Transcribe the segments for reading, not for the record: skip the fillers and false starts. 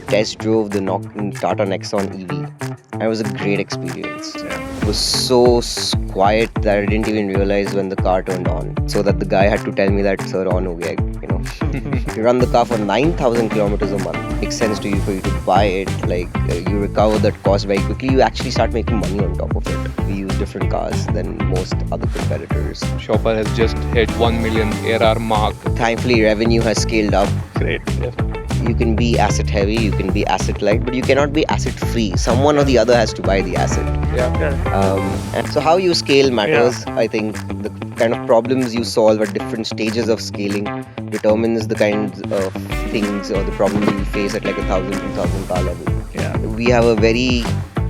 test drove the Tata Nexon EV. And it was a great experience. It was so quiet that I didn't even realize when the car turned on. So that the guy had to tell me that, sir, on ho gaya, you know. You run the car for 9,000 kilometers a month. It makes sense to you for you to buy it. You recover that cost very quickly. You actually start making money on top of it. We use different cars than most other competitors. Shoffr has just hit 1 million ARR mark. Thankfully, revenue has scaled up. Great. Yeah. You can be asset heavy, you can be asset light, but you cannot be asset free. Someone or the other has to buy the asset. And so how you scale matters. I think the kind of problems you solve at different stages of scaling determines the kinds of things or the problems you face at like 1,000, 2,000 car level. We have a very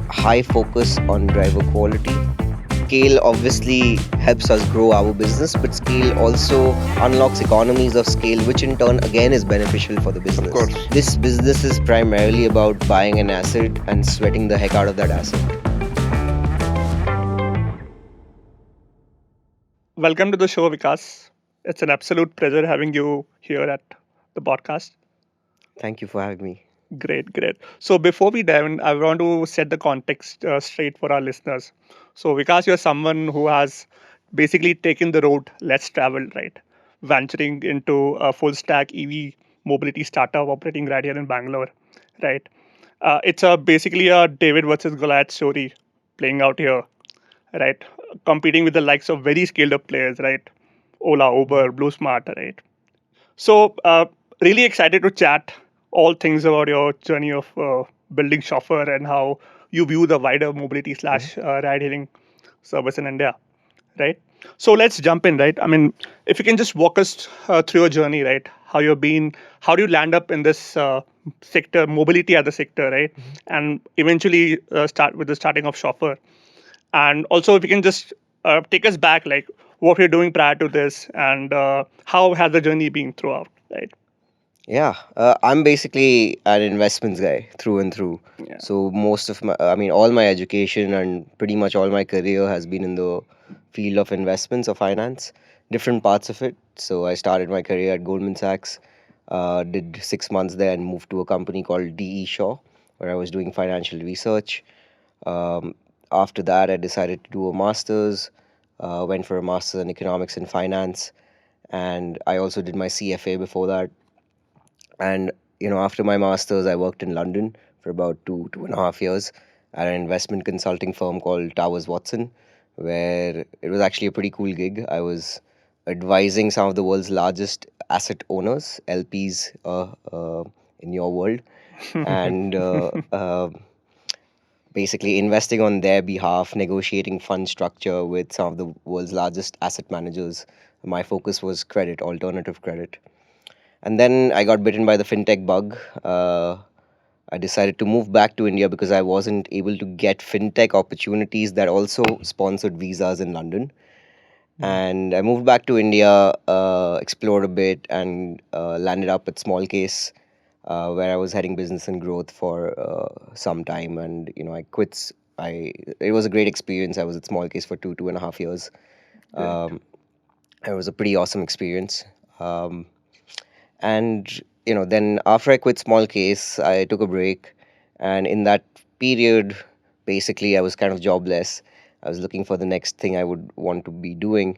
high focus on driver quality. Scale obviously helps us grow our business, but scale also unlocks economies of scale, which in turn again is beneficial for the business. Of course. This business is primarily about buying an asset and sweating the heck out of that asset. Welcome to the show, Vikas. It's an absolute pleasure having you here at the podcast. Thank you for having me. Great. So before we dive in, I want to set the context straight for our listeners. So Vikas, you're someone who has basically taken the road less traveled, right? Venturing into a full stack EV mobility startup operating right here in Bangalore, right? It's basically a David versus Goliath story playing out here, right? Competing with the likes of very scaled up players, right? Ola, Uber, Blue Smart, right? So, really excited to chat all things about your journey of building Shoffr and how you view the wider mobility slash ride hailing service in India, right? So let's jump in, right? I mean, if you can just walk us through your journey, right? How do you land up in this sector, mobility as a sector, right? And eventually start with the starting of Shoffr. And also, if you can just take us back, like what you're doing prior to this, and how has the journey been throughout, right? Yeah, I'm basically an investments guy through and through. Yeah. So all my education and pretty much all my career has been in the field of investments or finance, different parts of it. So I started my career at Goldman Sachs, did 6 months there and moved to a company called DE Shaw, where I was doing financial research. Um, After that, I decided to do a master's, went for a master's in economics and finance, and I also did my CFA before that. And after my masters, I worked in London for about 2.5 years at an investment consulting firm called Towers Watson, where it was actually a pretty cool gig. I was advising some of the world's largest asset owners, LPs, in your world, and basically investing on their behalf, negotiating fund structure with some of the world's largest asset managers. My focus was credit, alternative credit. And then I got bitten by the fintech bug. I decided to move back to India because I wasn't able to get fintech opportunities that also sponsored visas in London. And I moved back to India, explored a bit, and landed up at Small Case, where I was heading business and growth for some time. And I quit. It was a great experience. I was at Small Case for 2.5 years. It was a pretty awesome experience. And then after I quit Small Case, I took a break, and in that period, basically I was kind of jobless. I was looking for the next thing I would want to be doing,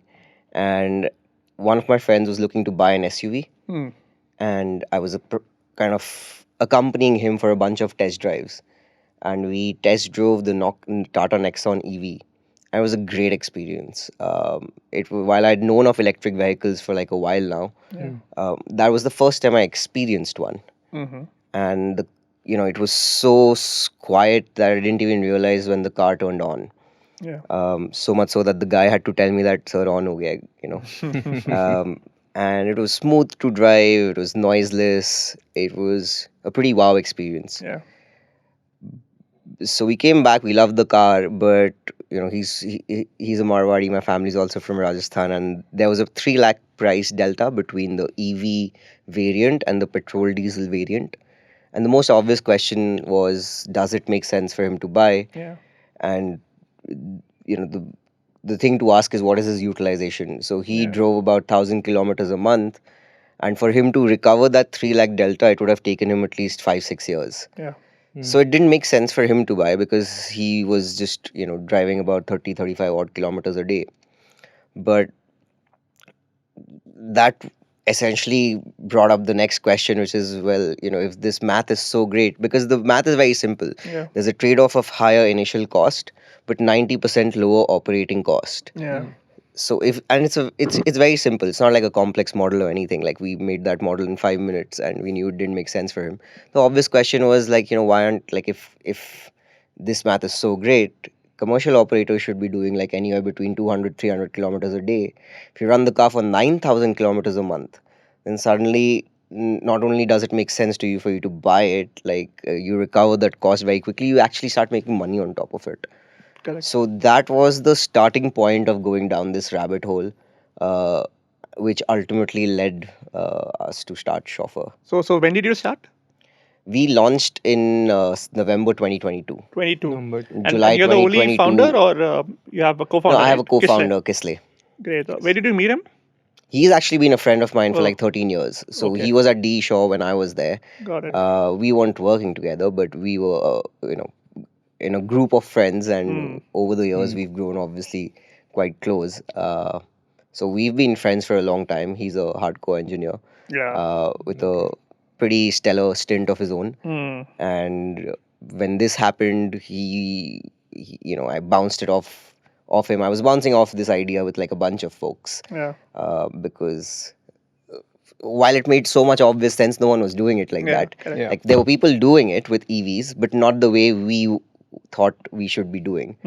and one of my friends was looking to buy an SUV, and I was kind of accompanying him for a bunch of test drives, and we test drove the Tata Nexon EV. And it was a great experience. While I'd known of electric vehicles for like a while now, that was the first time I experienced one. And it was so quiet that I didn't even realize when the car turned on. So much so that the guy had to tell me that, sir, on ho gaya, and it was smooth to drive. It was noiseless. It was a pretty wow experience. So we came back. We loved the car, but he's a Marwadi. My family's also from Rajasthan, and there was a 3 lakh price delta between the EV variant and the petrol diesel variant. And the most obvious question was, does it make sense for him to buy? And the thing to ask is, what is his utilization? So he drove about 1,000 kilometers a month, And for him to recover that 3 lakh delta, it would have taken him at least 5-6 years. Yeah. So it didn't make sense for him to buy because he was just, driving about 30-35 odd kilometers a day. But that essentially brought up the next question, which is, well, if this math is so great, because the math is very simple. Yeah. There's a trade-off of higher initial cost, but 90% lower operating cost. Yeah. So it's very simple. It's not like a complex model or anything. Like, we made that model in 5 minutes and we knew it didn't make sense for him. The obvious question was, like, why aren't, like, if this math is so great, commercial operators should be doing like anywhere between 200-300 kilometers a day. If you run the car for 9,000 kilometers a month, then suddenly, not only does it make sense to you for you to buy it, like, you recover that cost very quickly, you actually start making money on top of it. Correct. So that was the starting point of going down this rabbit hole, uh, which ultimately led us to start Shoffr. So when did you start? We launched in November 2022. 22. Number And July you're the only 2022. founder, or you have a co-founder? No, I have a right? Kisle. co-founder, Kisle. Great. Where did you meet him? He's actually been a friend of mine for Oh. like 13 years. So Okay. he was at D Shaw when I was there. Got it. We weren't working together, but we were, in a group of friends, and over the years we've grown obviously quite close. So we've been friends for a long time. He's a hardcore engineer Yeah. with a pretty stellar stint of his own. And when this happened, I bounced it off him. I was bouncing off this idea with like a bunch of folks, Yeah. because while it made so much obvious sense, no one was doing it like Yeah. that. Correct. Yeah. Like, there were people doing it with EVs, but not the way we thought we should be doing.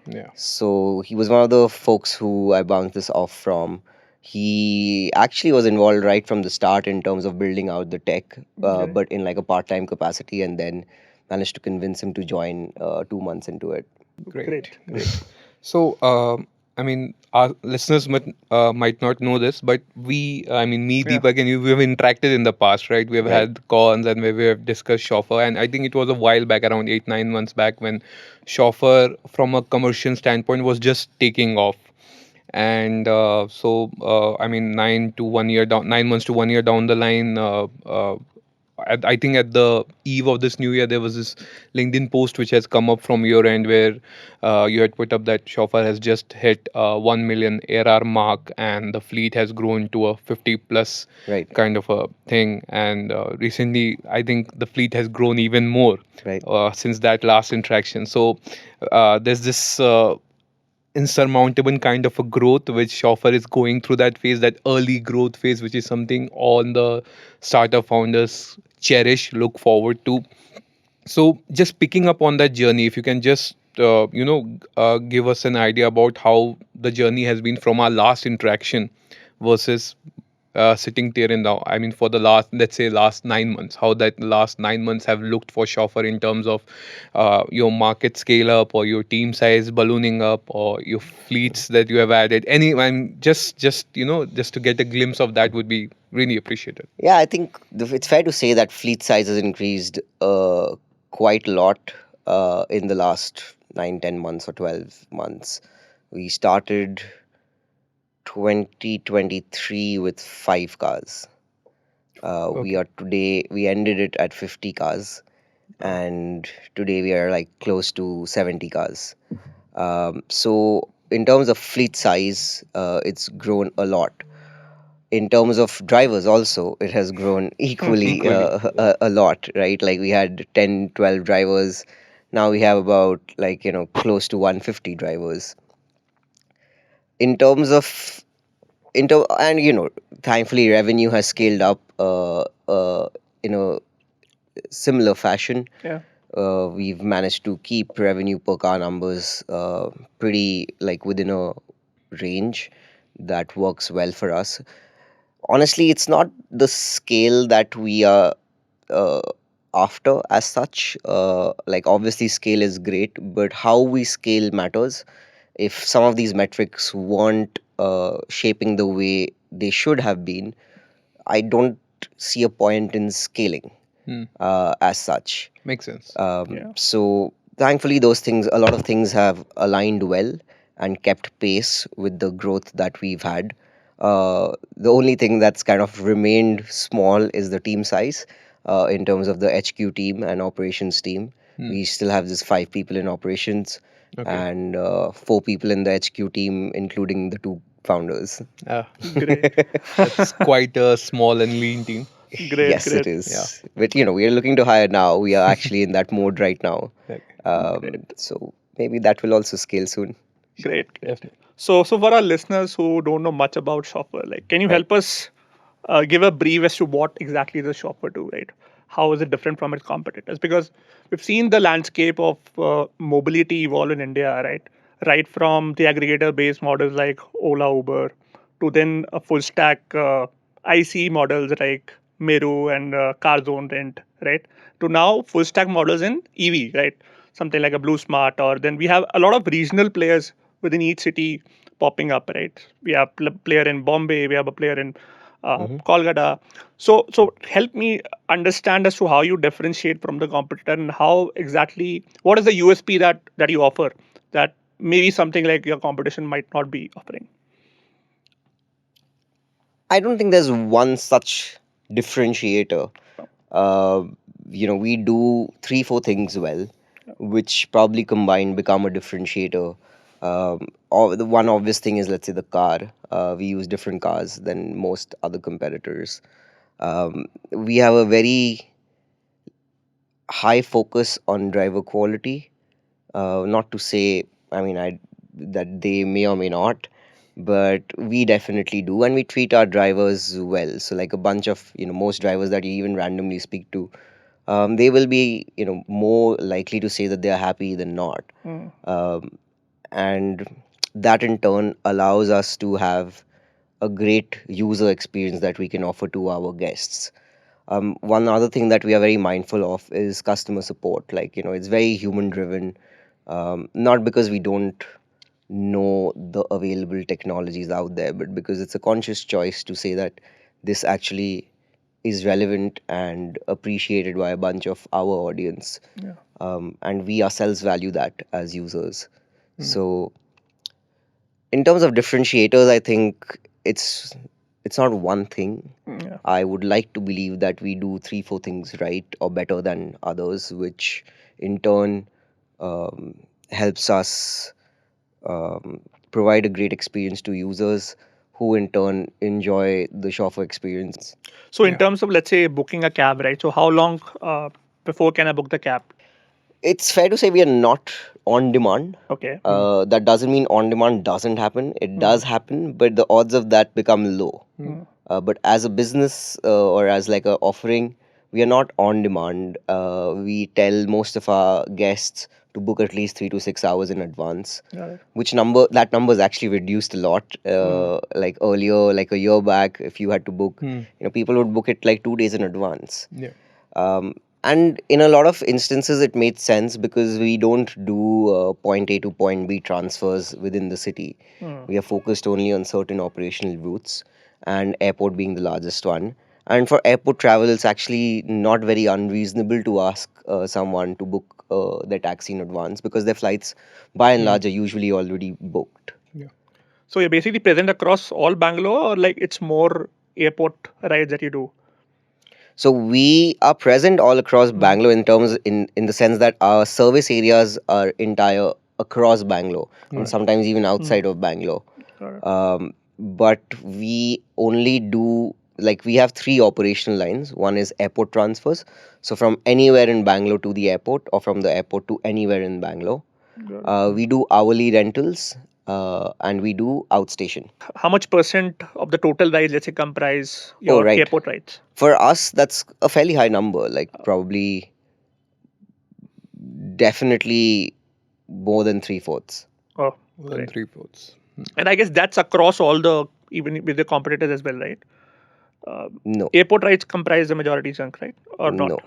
Yeah. So he was one of the folks who I bounced this off from. He actually was involved right from the start in terms of building out the tech, Okay. but in like a part-time capacity, and then managed to convince him to join 2 months into it. Great. So, I mean, our listeners might not know this, but me, Yeah. Deepak, and you, we have interacted in the past, right? We have Right. had calls and we have discussed Shoffr, and I think it was a while back, around 8-9 months back, when Shoffr, from a commercial standpoint, was just taking off. And 9 months to 1 year down the line, I think at the eve of this new year, there was this LinkedIn post which has come up from your end, where you had put up that Shoffr has just hit 1 million ARR mark, and the fleet has grown to a 50 plus Right. kind of a thing. And recently, I think the fleet has grown even more Right. since that last interaction. So there's this insurmountable kind of a growth which Shoffr is going through, that phase, that early growth phase, which is something all the startup founders cherish, look forward to. So just picking up on that journey, if you can just give us an idea about how the journey has been from our last interaction versus sitting there in the, for the last, let's say, last 9 months, how that last 9 months have looked for Shoffr in terms of your market scale up, or your team size ballooning up, or your fleets that you have added. Just to get a glimpse of that would be really appreciated. Yeah, I think it's fair to say that fleet size has increased quite a lot in the last 9, 10 months or 12 months. We started 2023 with 5 cars. We ended it at 50 cars, and today we are like close to 70 cars. So in terms of fleet size, it's grown a lot. In terms of drivers also, it has grown equally, a lot, right? Like, we had 10-12 drivers. Now we have about, like, close to 150 drivers. In terms of and thankfully revenue has scaled up in a similar fashion. Yeah. We've managed to keep revenue per car numbers pretty, like, within a range that works well for us. Honestly, it's not the scale that we are uh, after as such. Like, obviously scale is great, but how we scale matters. If some of these metrics weren't shaping the way they should have been, I don't see a point in scaling as such. Makes sense. Yeah. So thankfully, a lot of things have aligned well and kept pace with the growth that we've had. The only thing that's kind of remained small is the team size. In terms of the HQ team and operations team, we still have just 5 people in operations Okay. and 4 people in the HQ team, including the 2 founders. Ah, Great. that's quite a small and lean team. Great, Yes, it great, Yeah. is. But we are looking to hire now. We are actually in that mode right now. Okay. great, So maybe that will also scale soon. Sure. great, great. Definitely. So for our listeners who don't know much about Shoffr, like, can you Right. help us give a brief as to what exactly does Shoffr do, right? How is it different from its competitors? Because we've seen the landscape of mobility evolve in India, right? Right from the aggregator-based models like Ola, Uber, to then a full stack IC models like Meru and Carzone Rent, right? To now full stack models in EV, right? Something like a Blue Smart, or then we have a lot of regional players within each city popping up, right? We have player in Bombay, we have a player in Hmm. Kolkata. So help me understand as to how you differentiate from the competitor and how exactly what is the USP that you offer that maybe something like your competition might not be offering. I don't think there's one such differentiator. Uh, we do 3, 4 things well, which probably combined become a differentiator. Or the one obvious thing is, let's say, the car. We use different cars than most other competitors. We have a very high focus on driver quality. Not to say, I mean, that they may or may not, but we definitely do, and we treat our drivers well. So, like a bunch of most drivers that you even randomly speak to, they will be more likely to say that they are happy than not, Mm, um, and that in turn allows us to have a great user experience that we can offer to our guests. One other thing that we are very mindful of is customer support. Like, it's very human driven, not because we don't know the available technologies out there, but because it's a conscious choice to say that this actually is relevant and appreciated by a bunch of our audience. yeah. And we ourselves value that as users. Mm. So, in terms of differentiators, I think it's not one thing. Yeah. I would like to believe that we do 3, 4 things right or better than others, which in turn um, helps us provide a great experience to users who in turn enjoy the Shoffr experience. So in Yeah. terms of let's say booking a cab, right? So how long before can I book the cab? It's fair to say we are not on demand. Okay. That doesn't mean on demand doesn't happen. It Mm, does happen, but the odds of that become low. mm, But as a business or as like a offering, we are not on demand. We tell most of our guests to book at least 3 to 6 hours in advance. got it. Which that number is actually reduced a lot. Mm, Like earlier, like a year back, if you had to book, Hmm. people would book it like 2 days in advance. Yeah. And in a lot of instances, it made sense because we don't do point A to point B transfers within the city. mm. We are focused only on certain operational routes, and airport being the largest one. And for airport travel, it's actually not very unreasonable to ask someone to book their taxi in advance because their flights, by and Hmm. large, are usually already booked. Yeah. So you're basically present across all Bangalore, or like it's more airport rides that you do? So we are present all across Mm, Bangalore in the sense that our service areas are entire across Bangalore and Right. sometimes even outside mm, of Bangalore. got it. But we only do like we have 3 operational lines. One is airport transfers, so from anywhere in Bangalore to the airport, or from the airport to anywhere in Bangalore. Got it. We do hourly rentals, and we do outstation. How much percent of the total rides, let's say, comprise Oh, your right. airport rides? For us, that's a fairly high number. Like probably, definitely more than 3/4. Oh, More than great. 3/4. And I guess that's across all the, even with the competitors as well, right? No, Airport rides comprise the majority chunk, right? Or not? no.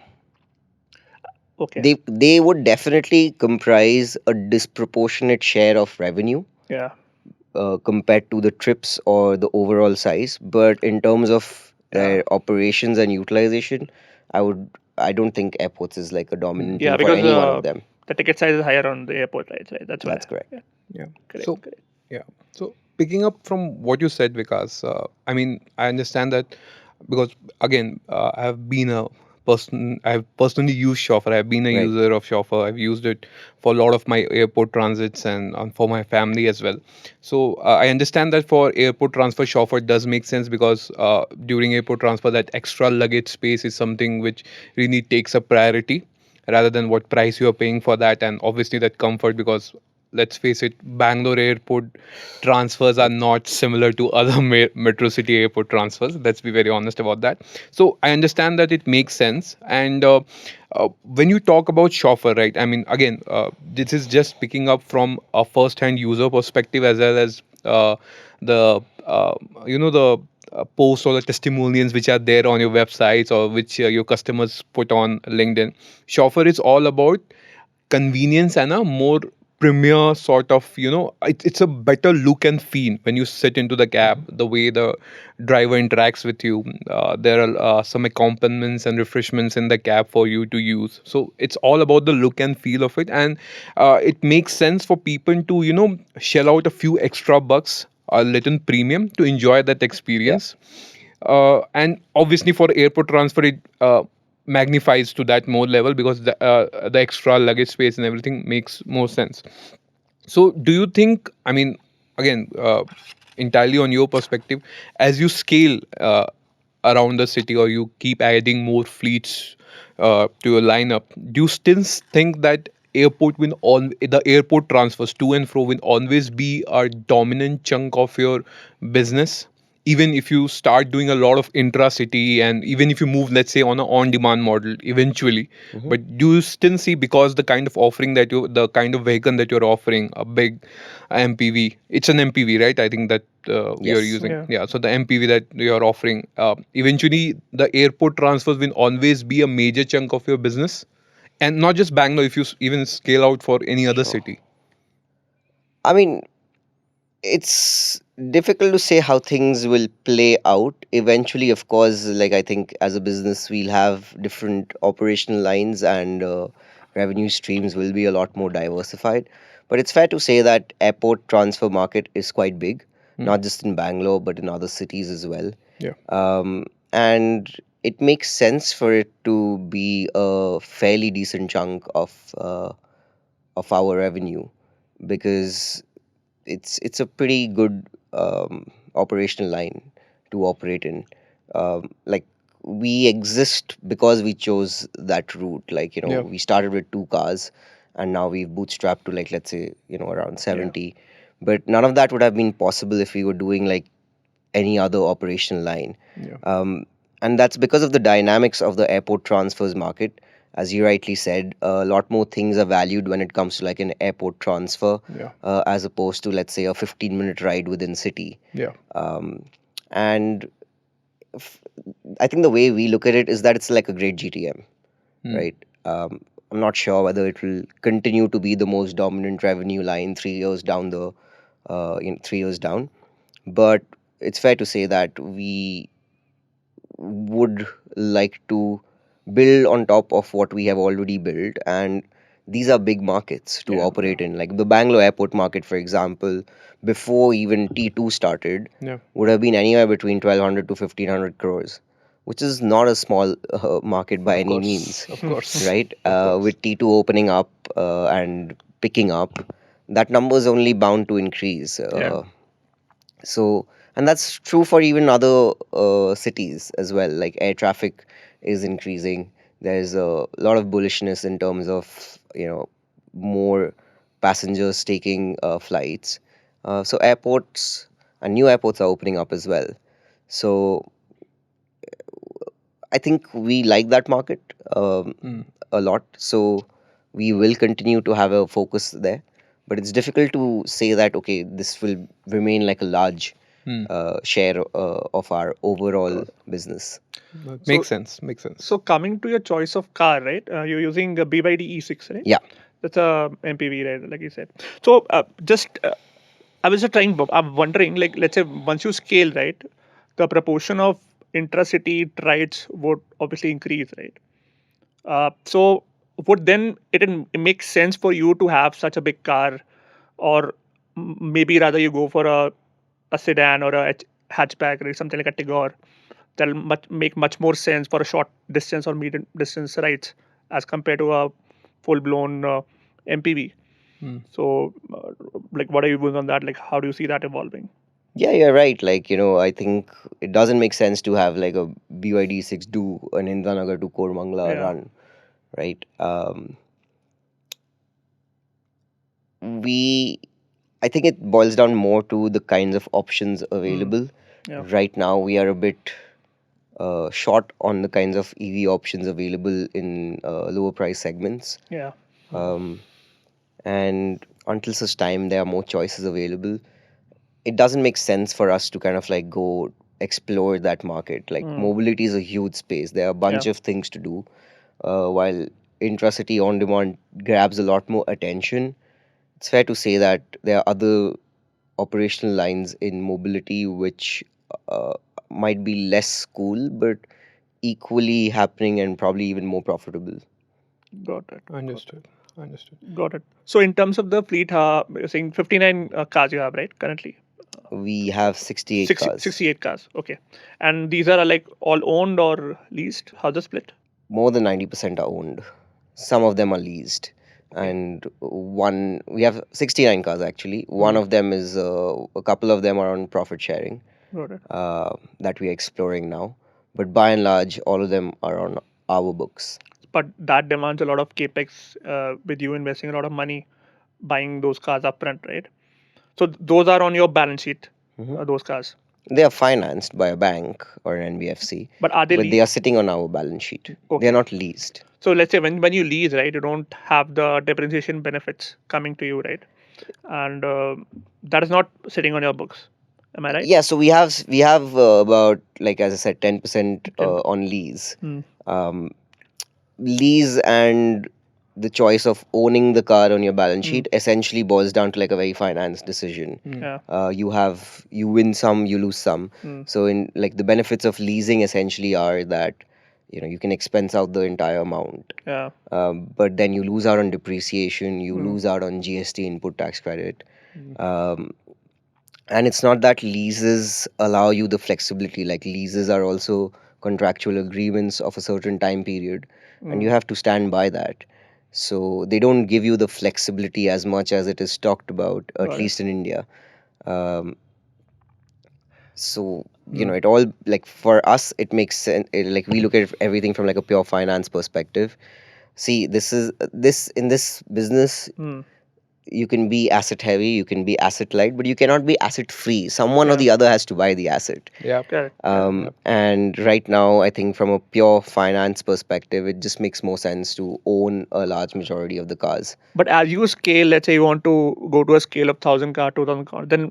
Okay. They would definitely comprise a disproportionate share of revenue Yeah. compared to the trips or the overall size. But in terms of Yeah. their operations and utilization, I don't think airports is like a dominant Yeah, thing for because any one of them. the ticket size is higher on the airport rides, right? That's why. That's correct. Yeah. Yeah. Great. So Great. yeah. So picking up from what you said, Vikas, I mean, I understand that because again, I've personally used Shoffr. I've been a Right. user of Shoffr. I've used it for a lot of my airport transits and for my family as well. So I understand that for airport transfer, Shoffr does make sense because during airport transfer, that extra luggage space is something which really takes a priority rather than what price you are paying for that, and obviously that comfort, because let's face it, Bangalore airport transfers are not similar to other metro city airport transfers. Let's be very honest about that. So I understand that it makes sense. And when you talk about Shoffr, right, I mean, again, this is just picking up from a first hand user perspective, as well as the the posts or the testimonials which are there on your websites, or which your customers put on LinkedIn. Shoffr is all about convenience and a more premier sort of, it's a better look and feel when you sit into the cab, the way the driver interacts with you. There are some accompaniments and refreshments in the cab for you to use, so it's all about the look and feel of it. And it makes sense for people to shell out a few extra bucks, a little premium, to enjoy that Yeah. experience. And obviously for airport transfer, it magnifies to that more level, because the extra luggage space and everything makes more sense. So do you think, I mean, again, entirely on your perspective, as you scale around the city, or you keep adding more fleets to your lineup, do you still think that the airport transfers to and fro will always be a dominant chunk of your business, even if you start doing a lot of intra-city, and even if you move, let's say, on an on-demand model eventually? Hmm. But do you still see, because the kind of offering that the kind of vehicle that you're offering, a big MPV, it's an MPV, right? I think that you're Yes. using, Yeah. yeah. So the MPV that you're offering, eventually the airport transfers will always be a major chunk of your business, and not just Bangalore. If you even scale out for any other Sure. city. I mean, it's difficult to say how things will play out eventually. Of course, like, I think as a business we'll have different operational lines, and revenue streams will be a lot more diversified. But it's fair to say that airport transfer market is quite big, Hmm. not just in Bangalore but in other cities as well. Yeah. And it makes sense for it to be a fairly decent chunk of our revenue, because it's a pretty good operational line to operate in. Like, we exist because we chose that route. Like, Yeah. we started with two cars, and now we've bootstrapped to, like, let's say, around Yeah. 70. But none of that would have been possible if we were doing like any other operational line. Yeah. And that's because of the dynamics of the airport transfers market. As you rightly said, a lot more things are valued when it comes to like an airport transfer, Yeah. as opposed to, let's say, a 15-minute ride within city. Yeah. Um, and f- I think the way we look at it is that it's like a great GTM, Hmm. right? I'm not sure whether it will continue to be the most dominant revenue line 3 years down the 3 years down, but it's fair to say that we would like to build on top of what we have already built. And these are big markets to Yeah. operate in. Like the Bangalore airport market, for example, before even T2 started, Yeah. would have been anywhere between 1200 to 1500 crores, which is not a small market by Of any course. means, Of course. right? Of course. With T2 opening up and picking up, that number is only bound to increase. Yeah. So, and that's true for even other cities as well. Like, air traffic is increasing. There's a lot of bullishness in terms of, more passengers taking flights. So airports and new airports are opening up as well. So I think we like that market Hmm. a lot. So we will continue to have a focus there. But it's difficult to say that, okay, this will remain like a large Hmm. share of our overall Got it. business. So, Makes sense. Makes sense. so coming to your choice of car, right? You're using a BYD E6, right? Yeah. That's a MPV, right? Like you said. So, just I was just trying. I'm wondering, like, let's say once you scale, right, the proportion of intracity rides would obviously increase, right? So, would then it make sense for you to have such a big car, or maybe rather you go for a a sedan or a hatchback or something like a Tigor that'll make much more sense for a short distance or medium distance rides as compared to a full blown MPV. Hmm. So, like, what are you doing on that? Like, how do you see that evolving? Yeah, you're right. Like, I think it doesn't make sense to have like a BYD 6 do an Indranagar to Kormangla Yeah. run, right? We I think it boils down more to the kinds of options available. Yeah. Right now, we are a bit short on the kinds of EV options available in lower price segments. Yeah. Um, and until such time there are more choices available, it doesn't make sense for us to kind of like go explore that market. Like mobility is a huge space. There are a bunch Yeah. of things to do. While intracity on demand grabs a lot more attention, it's fair to say that there are other operational lines in mobility which uh, might be less cool but equally happening and probably even more profitable. Got it. Understood. Understood. Got it. So, in terms of the fleet, you're saying 59 cars you have, right? Currently, We have 68 cars. 68 cars. Okay. And these are like all owned or leased? How's the split? More than 90% are owned. Some of them are leased. Okay. And we have 69 cars actually. One of them is, a couple of them are on profit sharing Got it. that we are exploring now. But by and large, all of them are on our books. But that demands a lot of capex with you investing a lot of money buying those cars upfront, right? So those are on your balance sheet, those cars. They are financed by a bank or an NBFC, But are they but they are sitting on our balance sheet. They Okay. are not leased. So let's say when you lease, right, you don't have the depreciation benefits coming to you, right? And that is not sitting on your books. Am I right? Yeah, so we have about, like as I said, 10% on lease. Hmm. Um, lease and the choice of owning the car on your balance sheet essentially boils down to like a very finance decision. Yeah. You win some, you lose some. Hmm. So in like the benefits of leasing essentially are that you can expense out the entire amount, Yeah. but then you lose out on depreciation, you lose out on GST input tax credit. Um, and it's not that leases allow you the flexibility. Like leases are also contractual agreements of a certain time period, and you have to stand by that. So they don't give you the flexibility as much as it is talked about, Got at it. least in India. Um, so it all, like for us it makes sense. Like we look at everything from like a pure finance perspective. See, this in this business, Hmm. you can be asset heavy, you can be asset light, but you cannot be asset free. Someone or Yeah. the other has to buy the asset. Yeah. Correct. And right now, I think from a pure finance perspective, it just makes more sense to own a large majority of the cars. But as you scale, let's say you want to go to a scale of 1,000 car, 2,000 car, then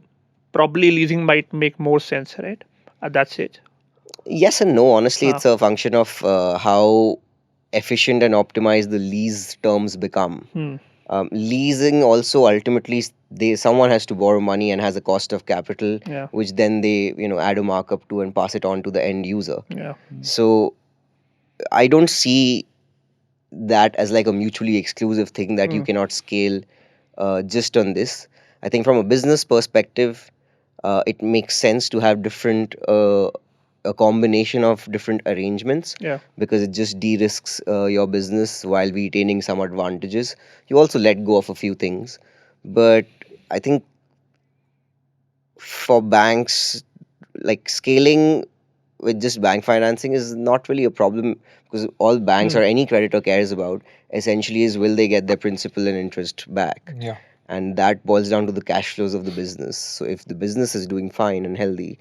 probably leasing might make more sense, right? At that stage. Yes and no. Honestly, Ah. it's a function of how efficient and optimized the lease terms become. Leasing also ultimately someone has to borrow money and has a cost of capital, Yeah. which then they add a markup to and pass it on to the end user. Yeah. So I don't see that as like a mutually exclusive thing that you cannot scale just on this. I think from a business perspective, it makes sense to have different a combination of different arrangements, Yeah. because it just de-risks your business while retaining some advantages. You also let go of a few things, but I think for banks, like scaling with just bank financing is not really a problem, because all banks or any creditor cares about essentially is, will they get their principal and interest back? Yeah. And that boils down to the cash flows of the business. So if the business is doing fine and healthy,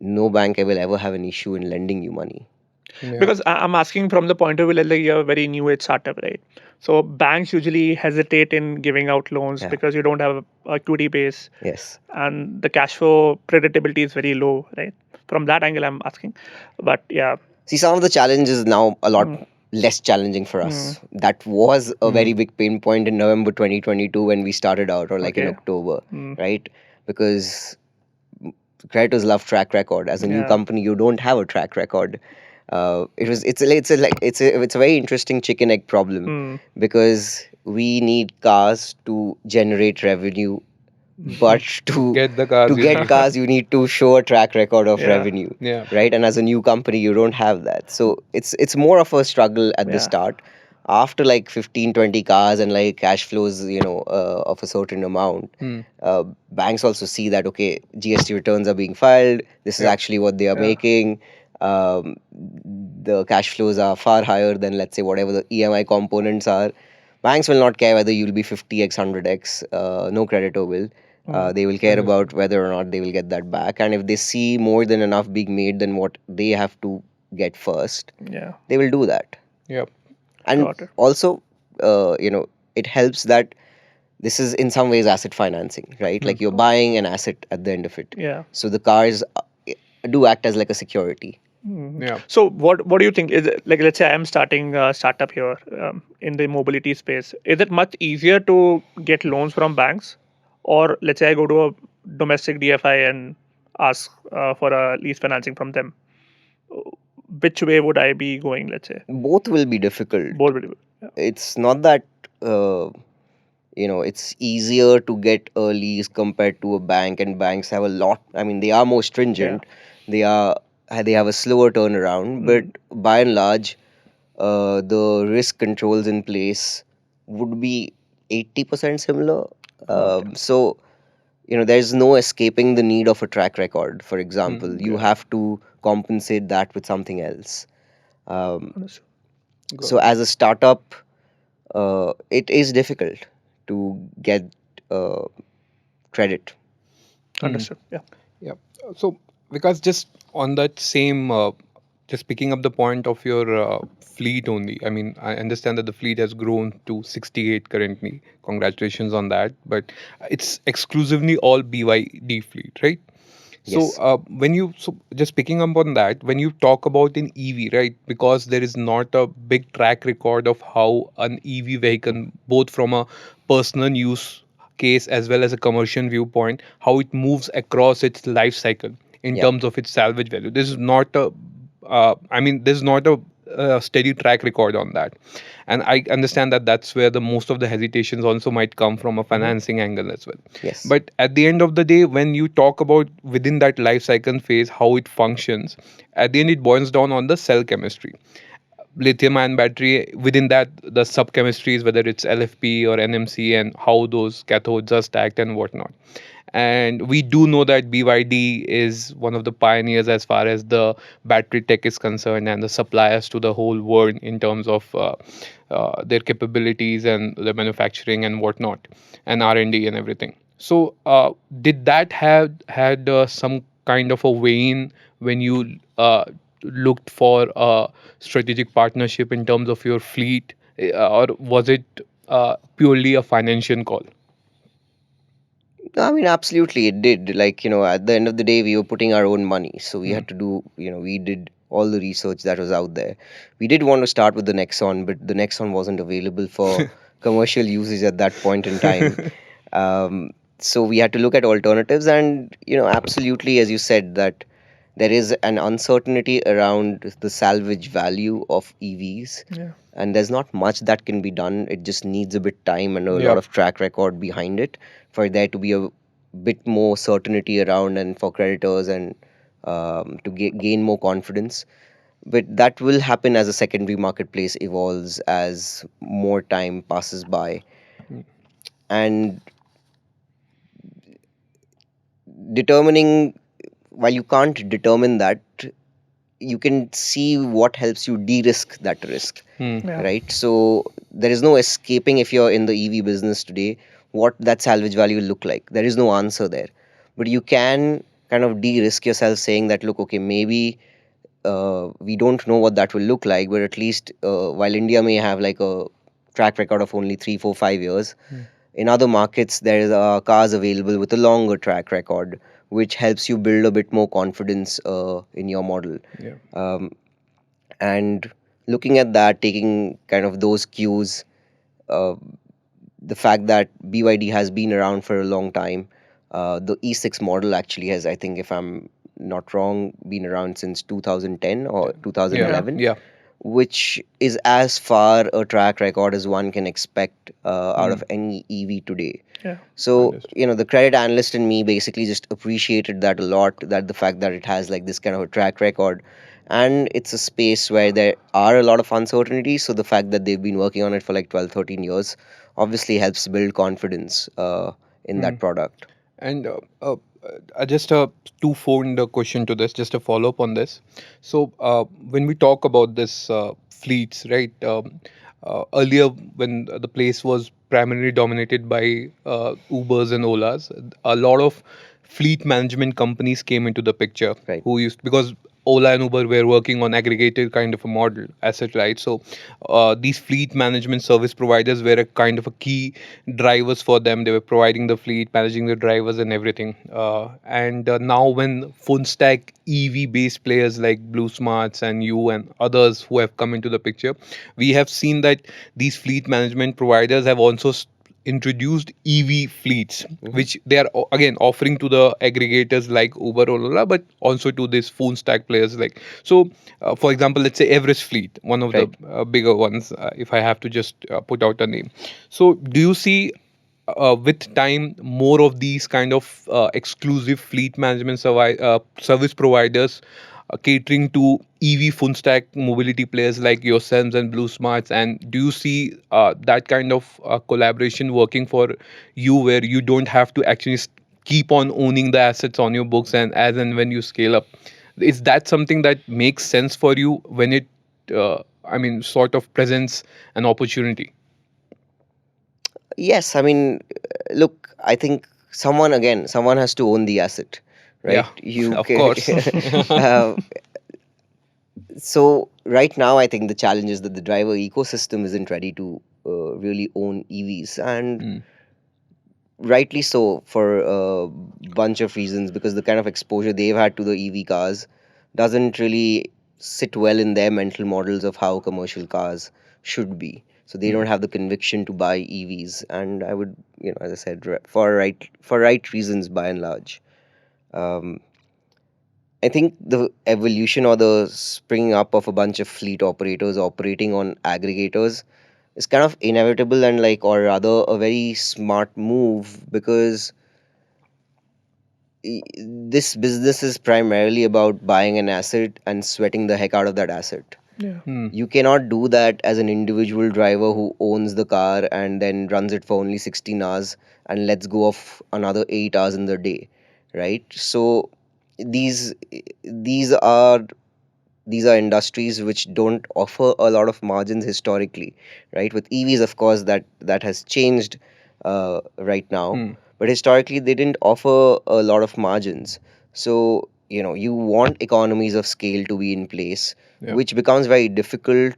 no bank will ever have an issue in lending you money. Yeah. Because I'm asking from the point of view like you're a very new age startup, right? So banks usually hesitate in giving out loans Yeah. because you don't have a equity base Yes. and the cash flow predictability is very low, right? From that angle, I'm asking. But yeah. See, some of the challenges now a lot less challenging for us. That was a very big pain point in November 2022 when we started out, or like in Okay. October, right? Because creators love track record. As a new Yeah. company, you don't have a track record. It's a very interesting chicken egg problem, because we need cars to generate revenue but To to get the cars, to you get need. cars you need to show a track record of Yeah. revenue, Yeah. right? And as a new company you don't have that, so it's more of a struggle at the Yeah. start. After like 15-20 cars and like cash flows, of a certain amount, Hmm. banks also see that okay, GST returns are being filed, this is Yep. actually what they are Yeah. making. The cash flows are far higher than, let's say, whatever the EMI components are. Banks will not care whether you'll be 50x, 100x. No creditor will. Mm. They will care Understood. about whether or not they will get that back. And if they see more than enough being made than what they have to get first, Yeah. they will do that. Yep. And Got it. also, it helps that this is in some ways asset financing, right? Hmm. Like you're buying an asset at the end of it. Yeah. So the cars do act as like a security. Mhm. Yeah. So what do you think? Is it, like, let's say I'm starting a startup here in the mobility space. Is it much easier to get loans from banks, or let's say I go to a domestic DFI and ask for a lease financing from them? Which way would I be going? Let's say Both will be difficult. both will be. Yeah. It's not that uh, it's easier to get a lease compared to a bank, and banks have a lot. I mean, they are more Yeah. stringent. They have a slower turnaround, but Mm. by and large, the risk controls in place would be 80% similar. Okay. So there's no escaping the need of a track record. For Hmm. example, you Okay. have to compensate that with something else. um, Understood. so Got it. as a startup, it is difficult to get uh, credit. Hmm. Understood. Yeah. Yeah. So, because just on that same, just picking up the point of your fleet only. I mean, I understand that the fleet has grown to 68 currently. Congratulations on that. But it's exclusively all BYD fleet, right? So, Yes. just picking up on that, when you talk about an EV, right? Because there is not a big track record of how an EV vehicle, both from a personal use case as well as a commercial viewpoint, how it moves across its life cycle in Yeah. terms of its salvage value. This is not a, I mean, there's not a steady track record on that, and I understand that that's where the most of the hesitations also might come from a Hmm. financing angle as well. Yes. But at the end of the day, when you talk about within that life cycle phase how it functions, at the end it boils down on the cell chemistry. Lithium ion battery, within that the sub chemistries, whether it's LFP or NMC, and how those cathodes are stacked and whatnot. And we do know that BYD is one of the pioneers as far as the battery tech is concerned, and the suppliers to the whole world in terms of their capabilities and the manufacturing and whatnot, and R&D and everything. So did that have had some kind of a vein when you looked for a strategic partnership in terms of your fleet, or was it purely a financial call? No, I mean, absolutely, it did. Like, at the end of the day, we were putting our own money. So we Hmm. had to do, we did all the research that was out there. We did want to start with the Nexon, but the Nexon wasn't available for commercial usage at that point in time. So we had to look at alternatives. And, absolutely, as you said, that there is an uncertainty around the salvage value of EVs. Yeah. And there's not much that can be done. It just needs a bit time and a lot Yep. of track record behind it for there to be a bit more certainty around, and for creditors, and to gain more confidence. But that will happen as a secondary marketplace evolves, as more time passes by. And determining, while you can't determine that, you can see what helps you de-risk that risk, Hmm. Yeah. right? So there is no escaping, if you're in the EV business today, what that salvage value will look like. There is no answer there. But you can kind of de-risk yourself, saying that, look, okay, maybe we don't know what that will look like, but at least while India may have like a track record of only 3, 4, 5 years, Hmm. in other markets there are cars available with a longer track record, which helps you build a bit more confidence in your model. Yeah. um, and looking at that, taking kind of those cues, uh, the fact that BYD has been around for a long time. The E6 model actually has, I think, if I'm not wrong, been around since 2010 or Yeah. 2011, Yeah. which is as far a track record as one can expect out Hmm. of any EV today. Yeah. So, Understood. the credit analyst in me basically just appreciated that a lot, that the fact that it has like this kind of a track record. And it's a space where there are a lot of uncertainties. So, the fact that they've been working on it for like 12, 13 years obviously helps build confidence in Hmm. that product. And just a two-fold question to this, just a follow-up on this. So when we talk about this fleets, right? Earlier, when the place was primarily dominated by Ubers and Olas, a lot of fleet management companies came into the picture Right. who used, because Ola and Uber were working on aggregated kind of a model, asset right. So these fleet management service providers were a kind of a key drivers for them. They were providing the fleet, managing the drivers and everything. And now when full stack EV based players like Blue Smarts and you and others who have come into the picture, we have seen that these fleet management providers have also introduced EV fleets, Hmm. which they are again offering to the aggregators like Uber or Ola, but also to these full stack players like. So, for example, let's say Everest Fleet, one of the Right. bigger ones, if I have to just put out a name. So, do you see with time more of these kind of exclusive fleet management service providers catering to EV full stack mobility players like yourselves and Blue Smarts? And do you see that kind of collaboration working for you, where you don't have to actually keep on owning the assets on your books, and as and when you scale up, is that something that makes sense for you when it sort of presents an opportunity? Yes. I mean, look, I think someone has to own the asset, Yeah, right? You of can. course. uh, So right now, I think the challenge is that the driver ecosystem isn't ready to really own EVs, and Mm, rightly so for a bunch of reasons, because the kind of exposure they've had to the EV cars doesn't really sit well in their mental models of how commercial cars should be. So they mm, don't have the conviction to buy EVs, and I would, as I said, for right reasons by and large. Um, I think the evolution or the springing up of a bunch of fleet operators operating on aggregators is kind of inevitable, and like, or rather a very smart move, because this business is primarily about buying an asset and sweating the heck out of that asset. Yeah. mm, You cannot do that as an individual driver who owns the car and then runs it for only 16 hours and lets go of another 8 hours in the day, right? So these these are these are industries which don't offer a lot of margins historically, right? With EVs, of course, that has changed right now, mm. but historically they didn't offer a lot of margins. So you want economies of scale to be in place, Yeah. which becomes very difficult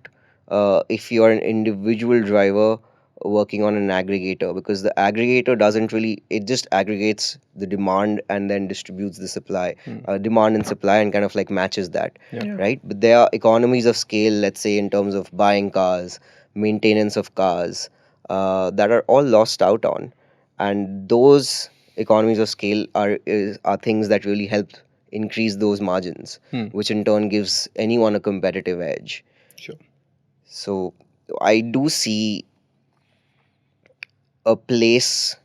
if you're an individual driver working on an aggregator, because the aggregator doesn't really, it just aggregates the demand and then distributes the supply, Mm, demand and supply, and kind of like matches that, yeah. Yeah. right? But there are economies of scale, let's say, in terms of buying cars, maintenance of cars, that are all lost out on. And those economies of scale are things that really help increase those margins, Hmm. which in turn gives anyone a competitive edge. Sure. So I do see a place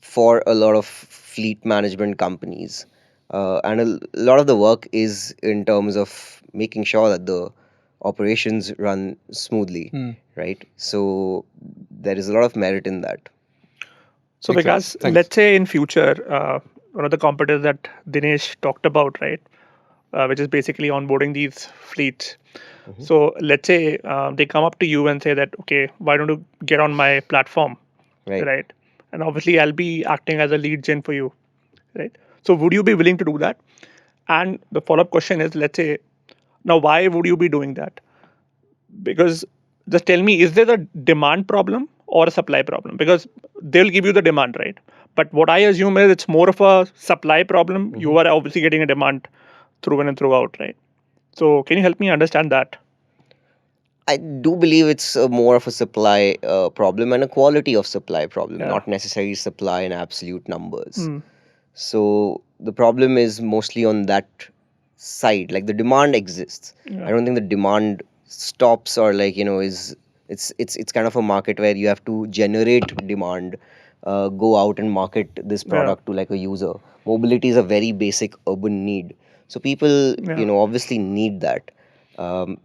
for a lot of fleet management companies. And a lot of the work is in terms of making sure that the operations run smoothly, Hmm. right? So there is a lot of merit in that. So Makes sense. because Thanks. let's say in future, one of the competitors that Dinesh talked about, right, which is basically onboarding these fleets. Mhm. So let's say they come up to you and say that, okay, why don't you get on my platform, Right. right? And obviously, I'll be acting as a lead gen for you, right? So would you be willing to do that? And the follow-up question is, let's say, now why would you be doing that? Because just tell me, is there a demand problem or a supply problem? Because they'll give you the demand, right? But what I assume is it's more of a supply problem. You Mhm. are obviously getting a demand through in and throughout, right? So can you help me understand that? I do believe it's more of a supply problem and a quality of supply problem, Yeah. not necessarily supply in absolute numbers. Hmm. So the problem is mostly on that side. Like, the demand exists. I Yeah. don't think the demand stops, or like, is it's kind of a market where you have to generate demand, go out and market this Yeah. product to like a user. Mobility is a very basic urban need, so people, Yeah. obviously need that. um,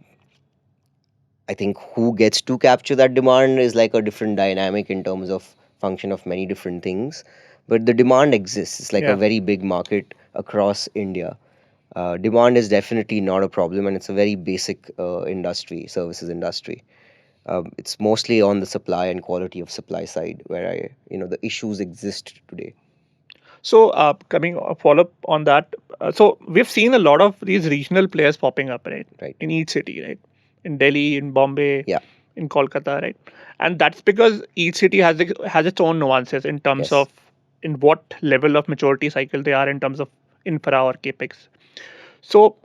I think who gets to capture that demand is like a different dynamic in terms of function of many different things, but the demand exists. It's like a Yeah. very big market across India. Demand is definitely not a problem, and it's a very basic industry, services industry. It's mostly on the supply and quality of supply side where the issues exist today. So, coming a follow up on that, so we've seen a lot of these regional players popping up, right, Right. in each city, right, in Delhi, in Bombay, Yeah. in Kolkata, right, and that's because each city has its own nuances in terms Yes. of in what level of maturity cycle they are in terms of infra or capex. So,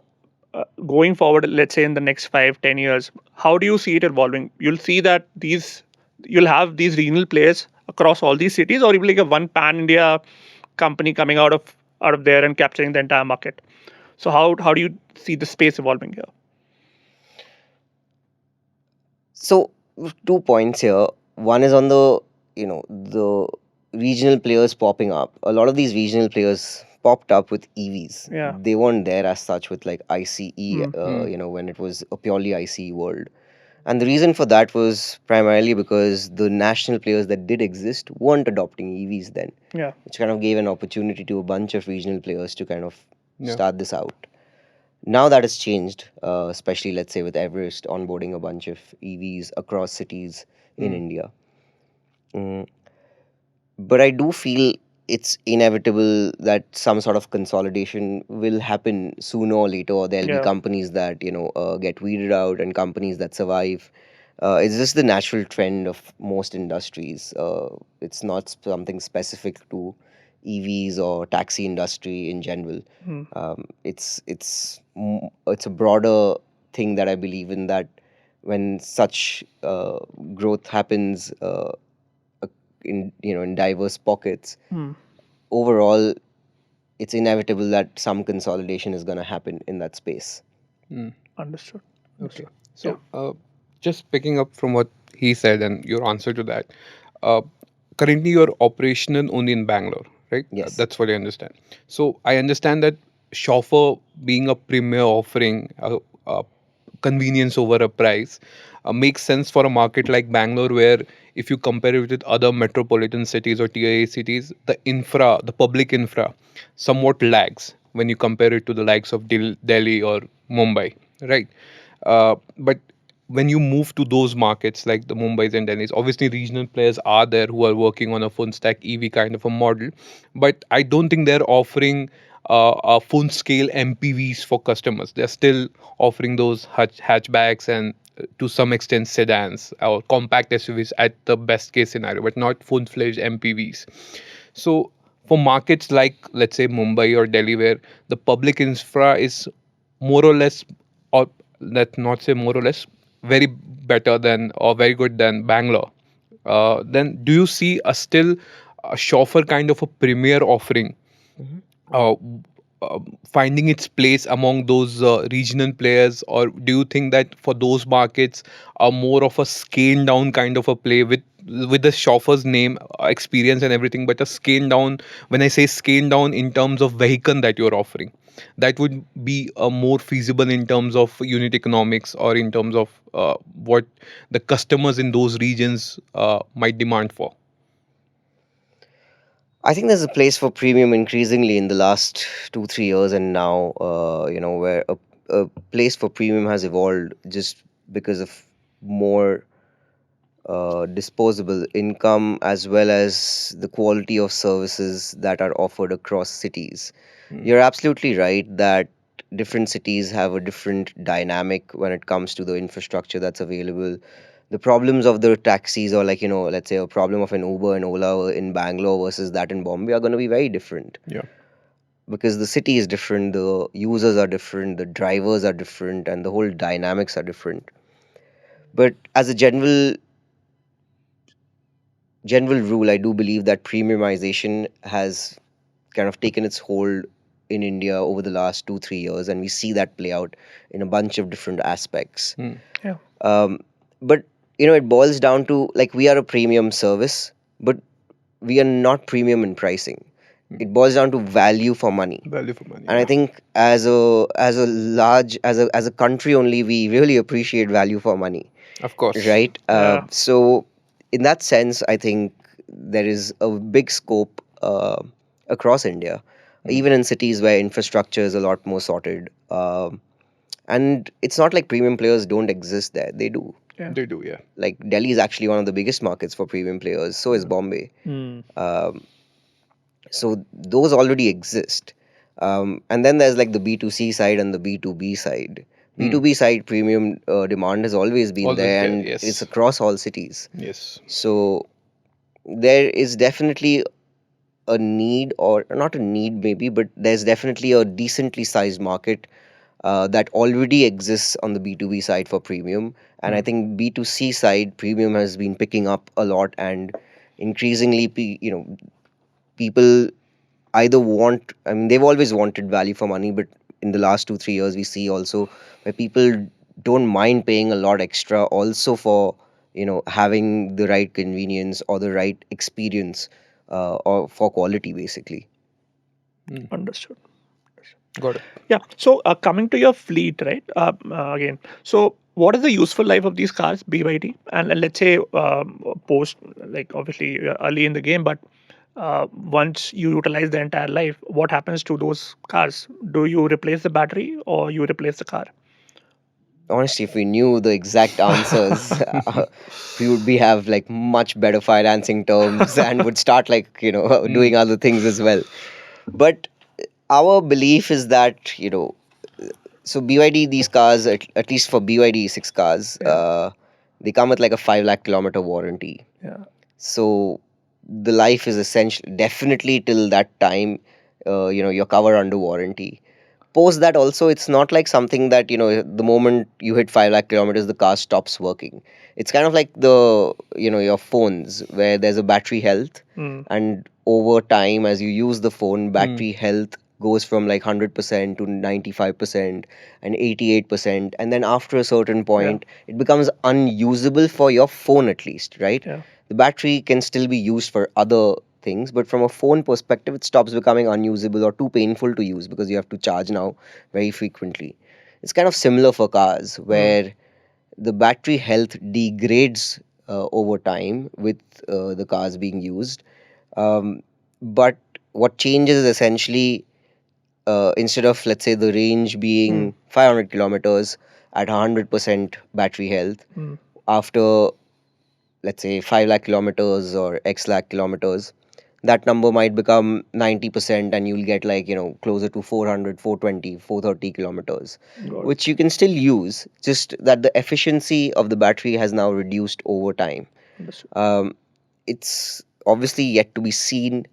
going forward, let's say in the next 5, 10 years, how do you see it evolving? You'll have these regional players across all these cities, or even like a one pan India company coming out of there and capturing the entire market. So how do you see the space evolving here? So 2 points here. One is on the regional players popping up. A lot of these regional players popped up with EVs. Yeah. They weren't there as such with like ICE, Hmm. when it was a purely ICE world. And the reason for that was primarily because the national players that did exist weren't adopting EVs then, Yeah. which kind of gave an opportunity to a bunch of regional players to kind of Yeah. start this out. Now that has changed, especially let's say with Everest onboarding a bunch of EVs across cities in India. Mm, but I do feel it's inevitable that some sort of consolidation will happen sooner or later, or there'll be Yeah. companies that get weeded out and companies that survive. It's just the natural trend of most industries. It's not something specific to EVs or taxi industry in general. Hmm. It's a broader thing that I believe in, that when such growth happens, in diverse pockets, Hmm. overall it's inevitable that some consolidation is going to happen in that space. Mm. Understood. Okay. Understood. Yeah. So, just picking up from what he said and your answer to that, uh, currently you're operational only in Bangalore, right? Yes. That's what I understand. So, I understand that Shoffr being a premier offering, convenience over a price, makes sense for a market like Bangalore, where if you compare it with other metropolitan cities or tier A cities, the public infra, somewhat lags when you compare it to the likes of Delhi or Mumbai, right? But when you move to those markets like the Mumbai's and Delhi's, obviously regional players are there who are working on a full stack EV kind of a model, but I don't think they're offering a full scale MPVs for customers. They're still offering those hatchbacks and to some extent sedans or compact SUVs at the best case scenario, but not full fledged MPVs. So for markets like let's say Mumbai or Delhi, where the public infra is more or less, or let's not say more or less, very better than or very good than Bangalore, then do you see a still a Shoffr kind of a premier offering Mhm. uh, finding its place among those regional players, or do you think that for those markets are more of a scaled down kind of a play with the Shoffr's name, experience and everything, but a scaled down, when I say scaled down in terms of vehicle that you're offering, that would be more feasible in terms of unit economics or in terms of what the customers in those regions might demand for? I think there's a place for premium increasingly in the last 2 3 years, and now where a place for premium has evolved just because of more disposable income, as well as the quality of services that are offered across cities. Mm. You're absolutely right that different cities have a different dynamic when it comes to the infrastructure that's available. The problems of the taxis, or like, let's say a problem of an Uber and Ola in Bangalore versus that in Bombay, are going to be very different, Yeah. because the city is different, the users are different, the drivers are different, and the whole dynamics are different. But as a general rule, I do believe that premiumization has kind of taken its hold in India over the last 2 3 years, and we see that play out in a bunch of different aspects. Yeah. Um, but it boils down to, like, we are a premium service, but we are not premium in pricing. It boils down to value for money. Value for money. And I think as a country only, we really appreciate value for money, Of course. right? Yeah. So in that sense, I think there is a big scope across India, even in cities where infrastructure is a lot more sorted. And it's not like premium players don't exist there; they do. Yeah. They do, yeah. Like, Delhi is actually one of the biggest markets for premium players. So is Bombay. Hmm. So those already exist. And then there's like the B2C side and the B2B side. B2B side, premium demand has always been Always there, there, and yes. it's across all cities. Yes. So there is definitely a need, or not a need maybe, but there's definitely a decently sized market that already exists on the B2B side for premium. And I think B2C side, premium has been picking up a lot, and increasingly, people either want, I mean, they've always wanted value for money, but in the last 2 3 years, we see also where people don't mind paying a lot extra also for, having the right convenience or the right experience, or for quality, basically. Understood. Got it. Yeah. So coming to your fleet, right? Again, so what is the useful life of these cars, BYD? And let's say post, like obviously you're early in the game, but once you utilize the entire life, what happens to those cars? Do you replace the battery or you replace the car? Honestly, if we knew the exact answers, we would be have like much better financing terms and would start, like, doing other things as well. But our belief is that, so BYD, these cars, at least for BYD 6 cars, they come with like a 5 lakh kilometer warranty. Yeah. So the life is essential, definitely till that time, you're covered under warranty. Post that also, it's not like something that, the moment you hit 5 lakh kilometers, the car stops working. It's kind of like your phones, where there's a battery health, and over time, as you use the phone, battery health goes from like 100% to 95% and 88%. And then after a certain point, it becomes unusable for your phone, at least, right? Yeah. The battery can still be used for other things, but from a phone perspective, it stops becoming unusable or too painful to use because you have to charge now very frequently. It's kind of similar for cars, where the battery health degrades over time with the cars being used. But what changes is essentially, instead of, let's say, the range being 500 kilometers at 100% battery health, after, let's say, 5 lakh kilometers or X lakh kilometers, that number might become 90%, and you'll get like, closer to 400, 420, 430 kilometers, Got it. which you can still use, just that the efficiency of the battery has now reduced over time. Understood. It's obviously yet to be seen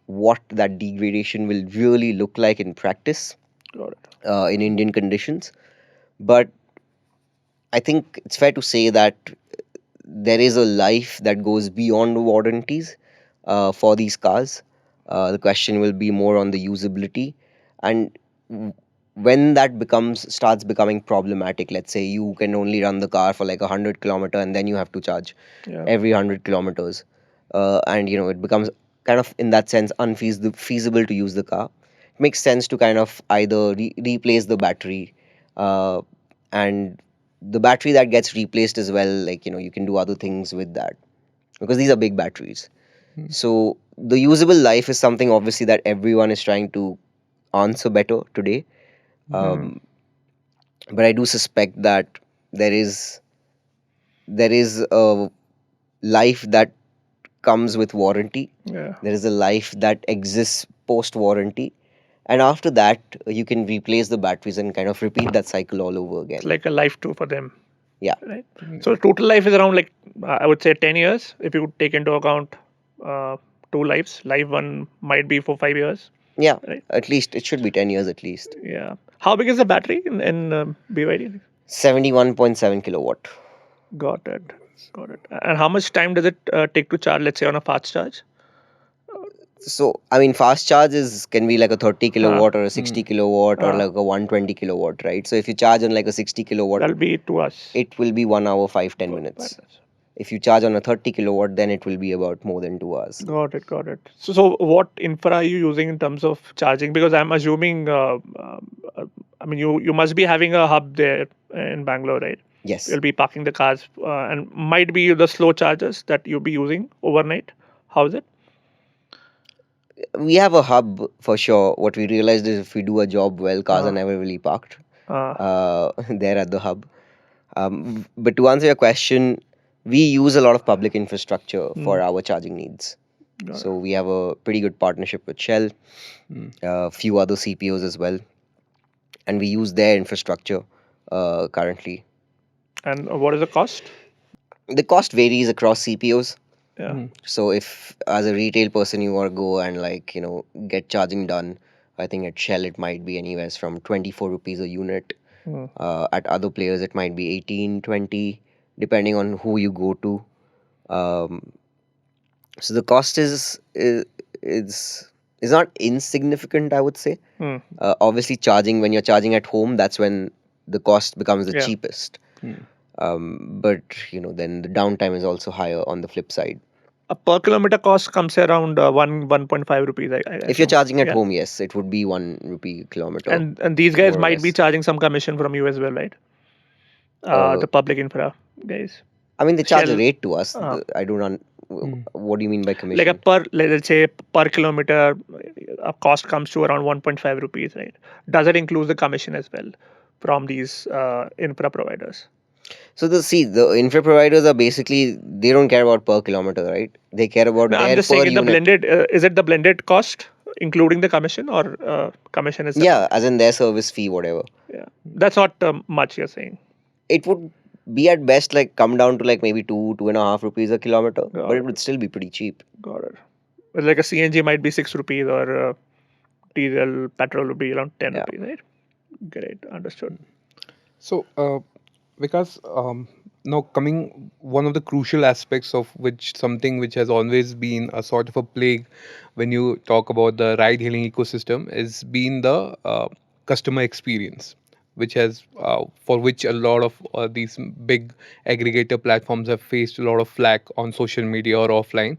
what that degradation will really look like in practice, Got it. in Indian conditions. But I think it's fair to say that there is a life that goes beyond warranties for these cars. The question will be more on the usability, and w- when that starts becoming problematic. Let's say you can only run the car for like 100 kilometer, and then you have to charge Yeah. every 100 kilometers, and it becomes kind of, in that sense, unfeasible feasible to use the car. It makes sense to kind of either replace the battery, uh, and the battery that gets replaced as well, like, you can do other things with that, because these are big batteries. So the usable life is something, obviously, that everyone is trying to answer better today. um, but I do suspect that there is a life that comes with warranty. Yeah. There is a life that exists post warranty, and after that, you can replace the batteries and kind of repeat that cycle all over It's again. like a life too for them, Yeah. right? So total life is around, like, I would say 10 years if you take into account uh, two lives. Life one might be for 5 years, Yeah, right? at least it should be 10 years at least. Yeah. How big is the battery in BYD? 71.7 kilowatt. Got it. Got it. And how much time does it take to charge, let's say, on a fast charge? So, I mean, fast charges can be like a 30 kilowatt or a 60 kilowatt or uh, like a 120 kilowatt, right? So, if you charge on like a 60 kilowatt, that'll be to us. it will be 1 hour, 5-10 Five minutes. minutes. If you charge on a 30 kilowatt, then it will be about more than 2 hours. Got it, got it. So what infra are you using in terms of charging? Because I'm assuming, uh, I mean, you must be having a hub there in Bangalore, right? Yes. You'll be parking the cars, and might be the slow chargers that you'll be using overnight. How is it? We have a hub for sure. What we realized is if we do a job well, cars are never really parked there at the hub. But to answer your question, we use a lot of public infrastructure for our charging needs. So we have a pretty good partnership with Shell, a few other CPOs as well, and we use their infrastructure currently. And what is the cost? The cost varies across CPOs. Yeah. So if as a retail person you want to go and like get charging done, I think at Shell it might be anywhere from 24 rupees a unit. At other players it might be 18, 20, depending on who you go to. So the cost is not insignificant, I would say. Obviously, charging when you're charging at home, that's when the cost becomes the Yeah. cheapest. But then the downtime is also higher on the flip side. A per kilometer cost comes around 1.5 rupees. I If you're assume. charging at Yeah. home, yes, it would be 1 rupee kilometer. And these guys more or might be less. charging some commission from you as well, right? The public infra guys. I mean, they charge a Shell, rate to us. I do not. What do you mean by commission? like a let's say per kilometer, a cost comes to around 1.5 rupees, right? Does it include the commission as well from these infra providers? So the infra providers are basically, they don't care about per kilometer, right? They care about No, I'm their just per saying in the unit. blended. Is it the blended cost including the commission, or commission is separate? Yeah, as in their service fee, whatever. Yeah, that's not much. You're saying. It would be at best like come down to like maybe 2.5 rupees a kilometer, Got but it. it would still be pretty cheap. Got it. Well, like a CNG might be 6 rupees, or diesel petrol would be around 10 Yeah. rupees, right? Great, understood. So, because now coming one of the crucial aspects of which something which has always been a sort of a plague when you talk about the ride-hailing ecosystem is been the customer experience, which has for which a lot of these big aggregator platforms have faced a lot of flack on social media or offline.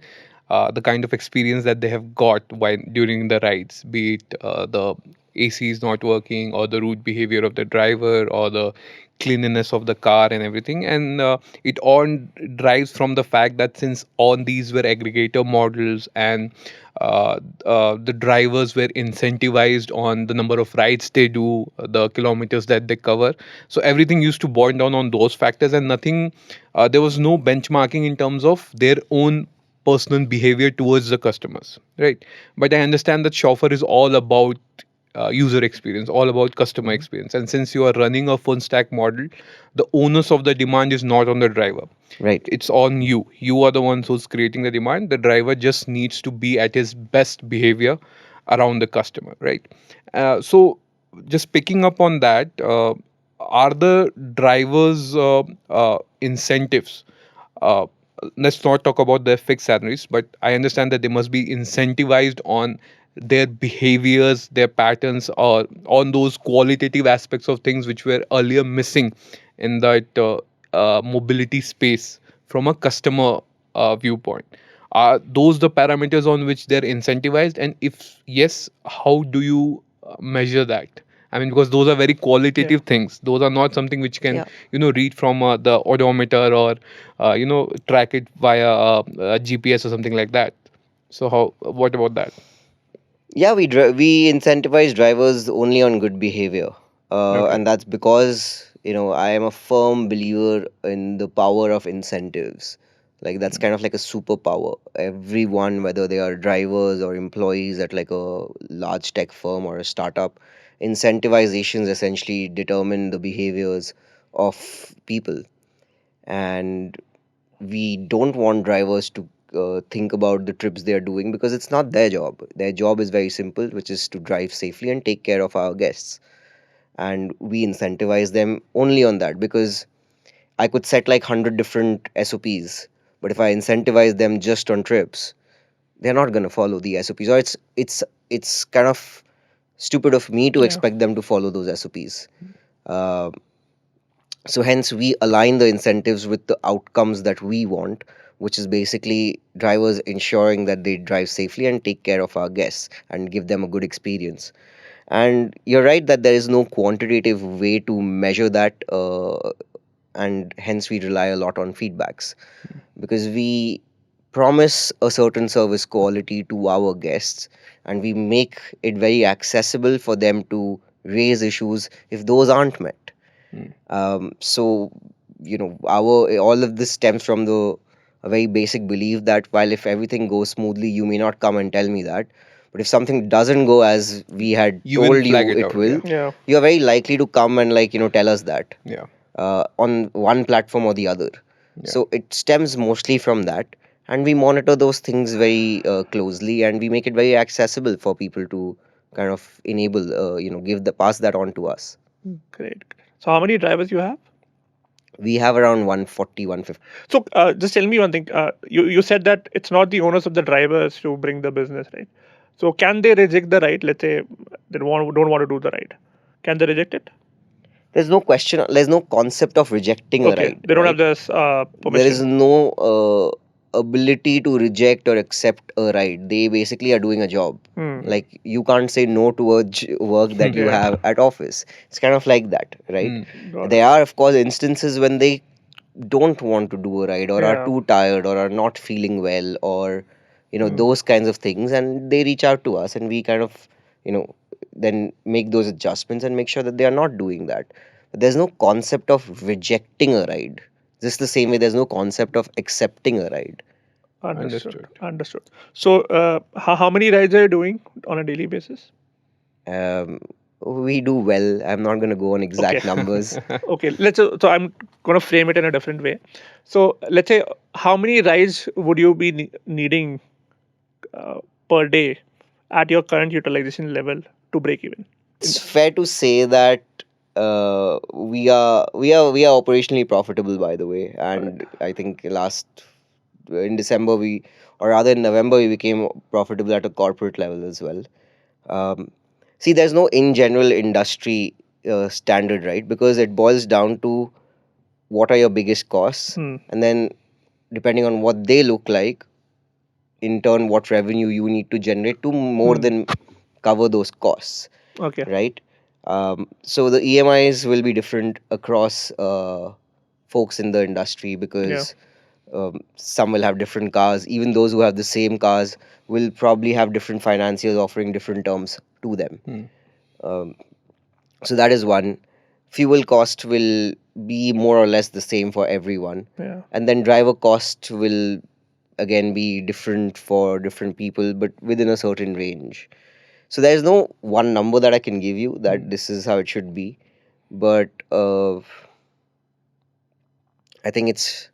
The kind of experience that they have got while during the rides, be it the AC is not working, or the rude behavior of the driver, or the cleanliness of the car and everything. And it all drives from the fact that since all these were aggregator models, and the drivers were incentivized on the number of rides they do, the kilometers that they cover, so everything used to boil down on those factors, and nothing there was no benchmarking in terms of their own personal behavior towards the customers, right? But I understand that Shoffr is all about user experience, all about customer experience. And since you are running a full stack model, the onus of the demand is not on the driver. Right. It's on you. You are the one who's creating the demand. The driver just needs to be at his best behavior around the customer, right? So, just picking up on that, are the drivers' incentives? Uh, let's not talk about their fixed salaries, but I understand that they must be incentivized on their behaviors, their patterns, or on those qualitative aspects of things which were earlier missing in that mobility space from a customer viewpoint. Are those the parameters on which they're incentivized? And if yes, how do you measure that? I mean, because those are very qualitative things. Those are not something which can, Yeah. read from the odometer, or, track it via a GPS or something like that. So how? What about that? Yeah, we incentivize drivers only on good behavior, Okay. and that's because I am a firm believer in the power of incentives. Like that's kind of like a superpower. Everyone, whether they are drivers or employees at like a large tech firm or a startup, incentivizations essentially determine the behaviors of people, and we don't want drivers to think about the trips they are doing because it's not their job. Their job is very simple, which is to drive safely and take care of our guests. And we incentivize them only on that because I could set like 100 different SOPs, but if I incentivize them just on trips, they're not going to follow the SOPs, or it's kind of stupid of me to Yeah. expect them to follow those SOPs. Uh, so hence we align the incentives with the outcomes that we want, which is basically drivers ensuring that they drive safely and take care of our guests and give them a good experience. And you're right that there is no quantitative way to measure that, and hence we rely a lot on feedbacks, because we promise a certain service quality to our guests, and we make it very accessible for them to raise issues if those aren't met. Mm. So our all of this stems from the a very basic belief that while if everything goes smoothly, you may not come and tell me that, but if something doesn't go as we had You will told flag you it it out. Yeah. will, Yeah. you are very likely to come and tell us that, Yeah. on one platform or the other. Yeah. So it stems mostly from that, and we monitor those things very closely, and we make it very accessible for people to kind of enable, give the pass that on to us. Great. So how many drivers you have? We have around 140, 150. So just tell me one thing. You said that it's not the owners of the drivers who bring the business, right? So can they reject the ride? Let's say they don't want to do the ride. Can they reject it? There's no concept of rejecting a Okay, ride, they don't have right? this There is permission. no ability to reject or accept a ride. They basically are doing a job. Hmm. Like, you can't say no to a work that you Yeah. have at office. It's kind of like that, right? Mm. Got There it. are, of course, instances when they don't want to do a ride, or are Yeah. too tired, or are not feeling well, or Hmm. those kinds of things, and they reach out to us, and we kind of you know then make those adjustments and make sure that they are not doing that. But there's no concept of rejecting a ride, just the same way there's no concept of accepting a ride. Understood. Understood. Understood. So how many rides are you doing on a daily basis? um, we do well. I'm not going to go on Okay. exact numbers. Okay. So I'm gonna frame it in a different way. So let's say how many rides would you be needing per day at your current utilization level to break even? It's fair to say that we are operationally profitable, by the way, Got it. and I think last in December, we or rather in November, we became profitable at a corporate level as well. um, See, there's no in general industry standard, right? Because it boils down to what are your biggest costs, Hmm. and then depending on what they look like, in turn what revenue you need to generate to more Hmm. than cover those costs, Okay. right? So the EMIs will be different across folks in the industry, Yeah. because some will have different cars. Even those who have the same cars will probably have different financiers offering different terms to them. Mm. Um, so that is one. Fuel cost will be more or less the same for everyone, Yeah. and then driver cost will again be different for different people, but within a certain range. So there's no one number that I can give you that Mm. this is how it should be, but I think it's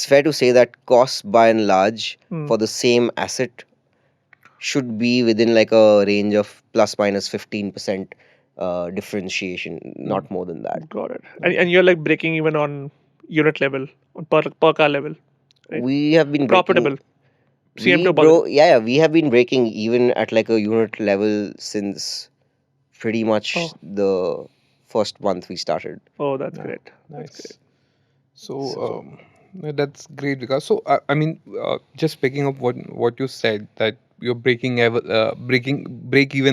fair to say that costs by and large Hmm. for the same asset should be within like a range of plus minus 15% differentiation, not more than that. Got it. And you're like breaking even on unit level, on per car level, right? We have been breaking Profitable. CM to positive. yeah, we have been breaking even at like a unit level since pretty much Oh. the first month we started. Oh, that's Yeah. great. That's great. Nice. So that's great because I mean just picking up what you said that you're break even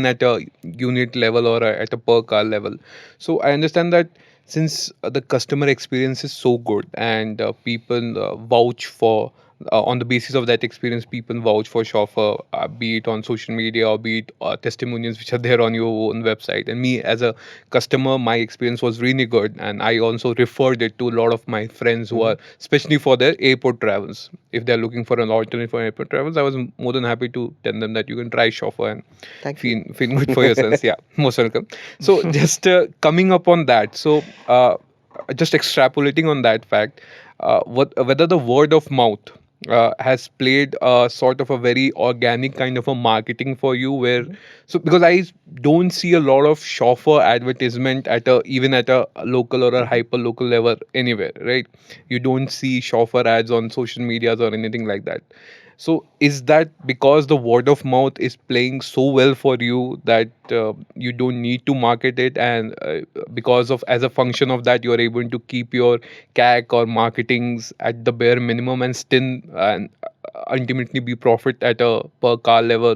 at a unit level or at a per car level. So I understand that since the customer experience is so good and people vouch for on the basis of that experience, people vouch for Shoffr, be it on social media or be it testimonials which are there on your own website. And me as a customer, my experience was really good, and I also referred it to a lot of my friends who Mhm. are especially for their airport travels. If they're looking for an alternate for airport travels, I was more than happy to tell them that you can try Shoffr and Thank you. feel good for yourselves. Yeah, most welcome. So just coming up on that, so just extrapolating on that fact, what whether the word of mouth has played a sort of a very organic kind of a marketing for you where so because I don't see a lot of Shoffr advertisement at a even at a local or a hyper local level anywhere, right? You don't see Shoffr ads on social medias or anything like that. So is that because the word of mouth is playing so well for you that you don't need to market it, and because of as a function of that you are able to keep your CAC or marketings at the bare minimum and still ultimately be profit at a per car level?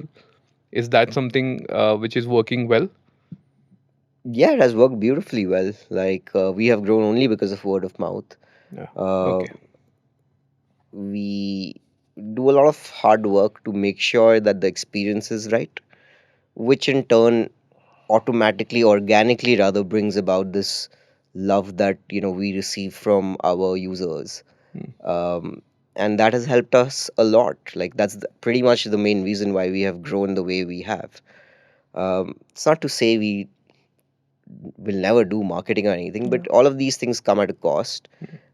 Is that something which is working well? Yeah, it has worked beautifully well. Like we have grown only because of word of mouth. Yeah. Uh, Okay. we do a lot of hard work to make sure that the experience is right, which in turn automatically, organically rather, brings about this love that we receive from our users. Mm. And that has helped us a lot. Like that's pretty much the main reason why we have grown the way we have. It's not to say we will never do marketing or anything, Yeah. but all of these things come at a cost.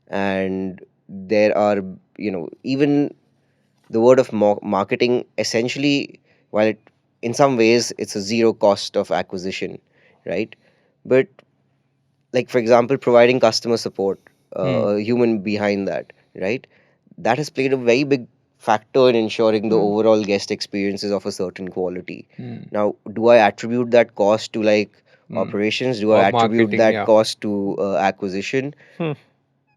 And there are, even the word of marketing essentially, while in some ways it's a zero cost of acquisition, right? But like for example, providing customer support, Hmm. a human behind that, right? That has played a very big factor in ensuring the Hmm. overall guest experiences of a certain quality. Hmm. Now, do I attribute that cost to like Hmm. operations? Do I Or attribute marketing, that yeah. cost to acquisition? Hmm.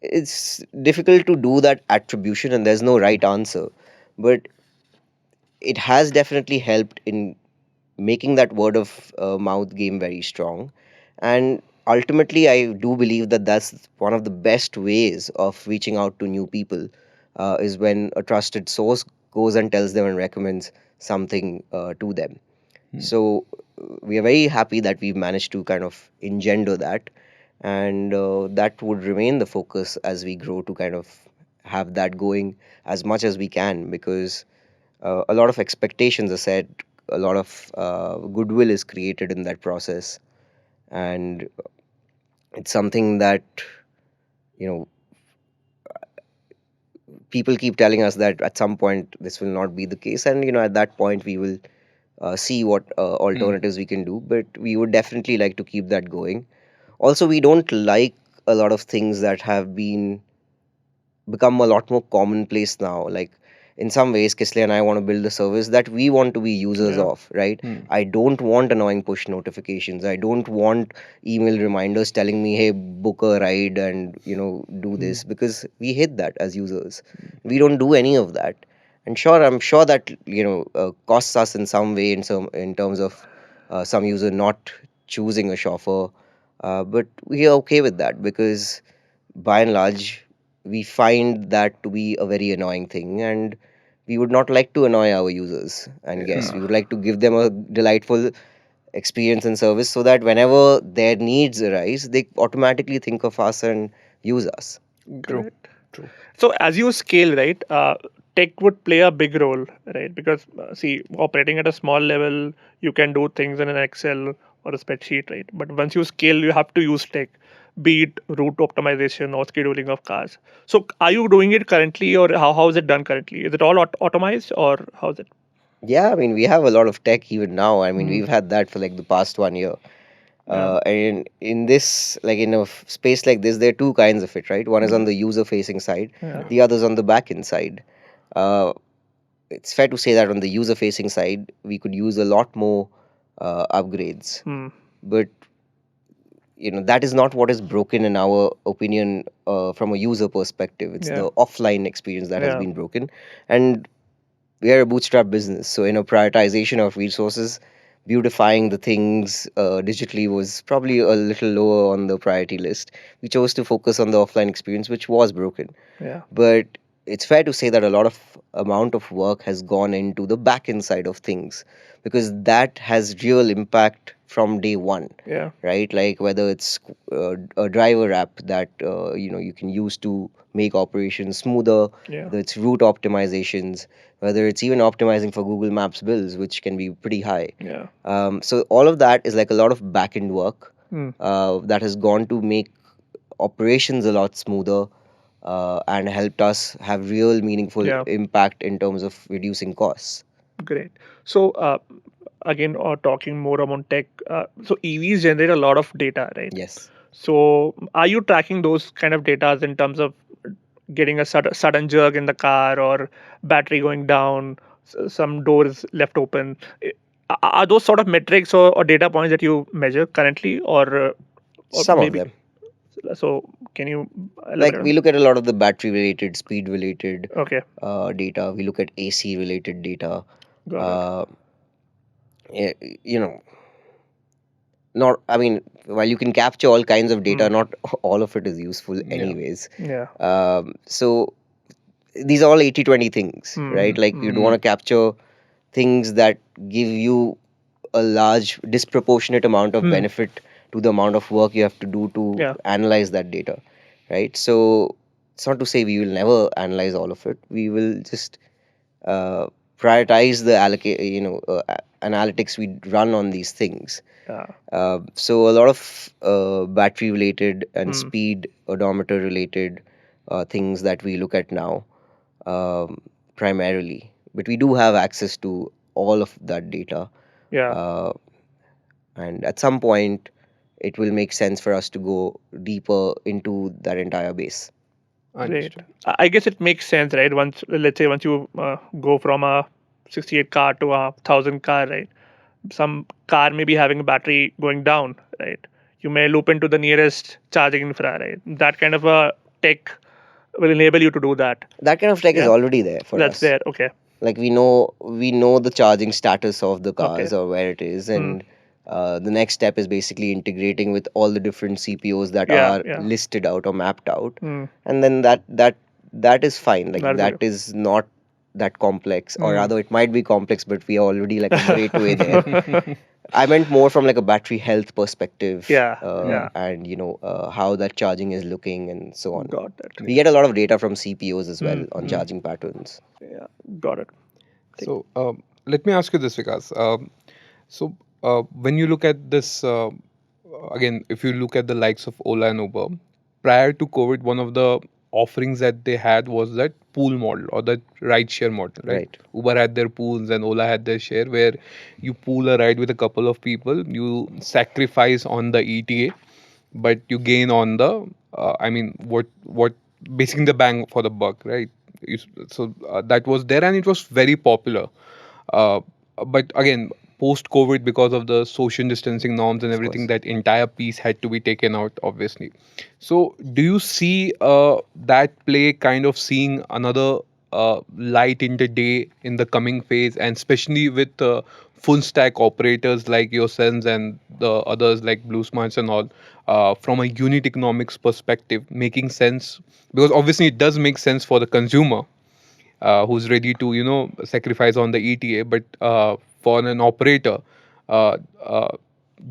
It's difficult to do that attribution, and there's no right answer. But it has definitely helped in making that word of mouth game very strong. And ultimately, I do believe that that's one of the best ways of reaching out to new people, is when a trusted source goes and tells them and recommends something to them. Hmm. So we are very happy that we've managed to kind of engender that, and that would remain the focus as we grow to kind of have that going as much as we can, because a lot of expectations are set, a lot of goodwill is created in that process, and it's something that you know people keep telling us that at some point this will not be the case, and at that point we will see what Hmm. alternatives we can do, but we would definitely like to keep that going. Also, we don't like a lot of things that have been become a lot more commonplace now. Like in some ways, Kisley and I want to build a service that we want to be users Yeah. of, right? Hmm. I don't want annoying push notifications. I don't want email reminders telling me, hey, book a ride and do Hmm. this, because we hate that as users. We don't do any of that. And sure, I'm sure that costs us in some way, in terms of some user not choosing a chauffeur, but we are okay with that, because by and large, we find that to be a very annoying thing, and we would not like to annoy our users and guests. Hmm. Yeah. We would like to give them a delightful experience and service, so that whenever their needs arise, they automatically think of us and use us. True. Great. True. So as you scale, right, tech would play a big role, right? Because see, operating at a small level, you can do things in an Excel or a spreadsheet, right? But once you scale, you have to use tech, be it route optimization or scheduling of cars. So are you doing it currently, or how is it done currently? Is it all automized, or how's it? Yeah, I mean, we have a lot of tech even now. I mean, Hmm. we've had that for like the past 1 year. Yeah. And in this, like in a space like this, there are two kinds of it, right? One is on Yeah. the user facing side, Yeah. Yeah. the other is on the back end side. Uh, it's fair to say that on the user facing side, we could use a lot more upgrades. Hmm. But that is not what is broken in our opinion, from a user perspective. It's Yeah. the offline experience that has Yeah. been broken. And we are a bootstrap business, so in a prioritization of resources, beautifying the things digitally was probably a little lower on the priority list. We chose to focus on the offline experience, which was broken. Yeah. But it's fair to say that a lot of amount of work has gone into the back end side of things, because that has real impact from day one, Yeah. right? Like whether it's a driver app that you can use to make operations smoother, Yeah. whether it's route optimizations, whether it's even optimizing for Google Maps bills, which can be pretty high. Yeah. So all of that is like a lot of back end work Hmm. that has gone to make operations a lot smoother, and helped us have real meaningful Yeah. impact in terms of reducing costs. Great. So, again, talking more about tech, so EVs generate a lot of data, right? Yes. So, are you tracking those kind of data in terms of getting a sudden jerk in the car or battery going down, some doors left open. Are those sort of metrics or data points that you measure currently, or Some of maybe? them. So can you Like elaborate we on? look at a lot of the battery related, speed related Okay, data. We look at AC related data. got it. Uh, you know, not, I mean, while you can capture all kinds of data, Mm, not all of it is useful Yeah. anyways. yeah. So these are all 80-20 things, right? Mm, Like you'd mm, want to capture things that give you a large disproportionate amount of mm, benefit to the amount of work you have to do to yeah, analyze that data, right? So it's not to say we will never analyze all of it. We will just uh, prioritize the analytics we run on these things. yeah. So a lot of battery related and Mm, speed odometer related things that we look at now, um, primarily, but we do have access to all of that data, yeah. uh, and at some point it will make sense for us to go deeper into that entire base. Great. Understood. I guess it makes sense, right? Once, let's say, once you go from a 68 car to a 1,000 car, right? Some car may be having a battery going down, right? You may loop into the nearest charging infra, right? That kind of a tech will enable you to do that. That kind of tech is Yeah, already there for that's us. there. Okay, Like we know the charging status of the okay. cars or where it is, Hmm. and the next step is basically integrating with all the different CPOs that Yeah, are yeah. listed out or mapped out, Hmm. and then that is fine. Like That's that good. is not that complex, or Hmm. rather it might be complex, but we are already like a great way there. I meant more from like a battery health perspective, Yeah, yeah. and how that charging is looking and so on. Got it. We get a lot of data from CPOs as Hmm. well on Hmm. charging patterns. Yeah, got it. Take- So let me ask you this, Vikas. So when you look at this, again, if you look at the likes of Ola and Uber, prior to COVID, one of the offerings that they had was that pool model or that ride share model, right? Right. Uber had their pools and Ola had their share, where you pool a ride with a couple of people, you sacrifice on the ETA, but you gain on the, I mean, what basically the bang for the buck, right? So that was there and it was very popular. uh, but again, post COVID, because of the social distancing norms and Of everything, course. that entire piece had to be taken out, obviously. So, do you see that play kind of seeing another light in the day in the coming phase, and especially with full stack operators like yourselves and the others like Blue Smarts and all, from a unit economics perspective, making sense? Because obviously, it does make sense for the consumer who's ready to sacrifice on the ETA. But for an operator, uh, uh,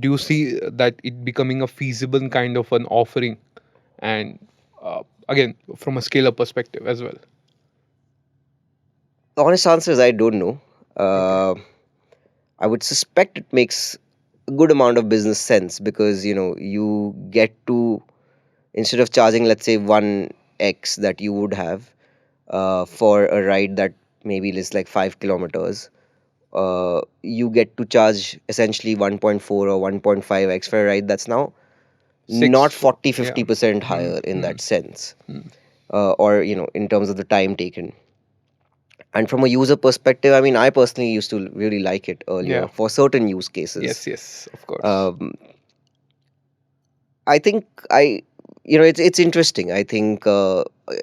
do you see that it becoming a feasible kind of an offering? And again, from a scale up perspective as well. The honest answer is I don't know. Okay. Uh, I would suspect it makes a good amount of business sense because you get to, instead of charging let's say 1x that you would have for a ride that maybe is like 5 kilometers, you get to charge essentially 1.4 or 1.5x for a ride that's now not Six. 40 Yeah. 50% Hmm. higher in Hmm. that sense, Hmm. or in terms of the time taken. And from a user perspective, I mean, I personally used to really like it earlier Yeah. for certain use cases. Yes. Yes. Of course. Um, I think it's interesting. I think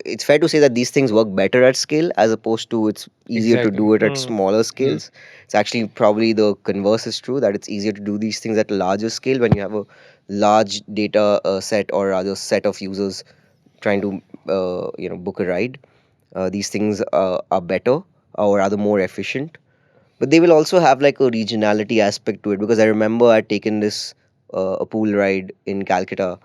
it's fair to say that these things work better at scale as opposed to it's easier to Exactly. do it at Hmm. smaller Hmm. scales. It's actually probably the converse is true, that it's easier to do these things at a larger scale when you have a large data set or rather set of users trying to book a ride. These things are better or rather more efficient, but they will also have like a regionality aspect to it, because I remember I'd taken this a pool ride in Calcutta,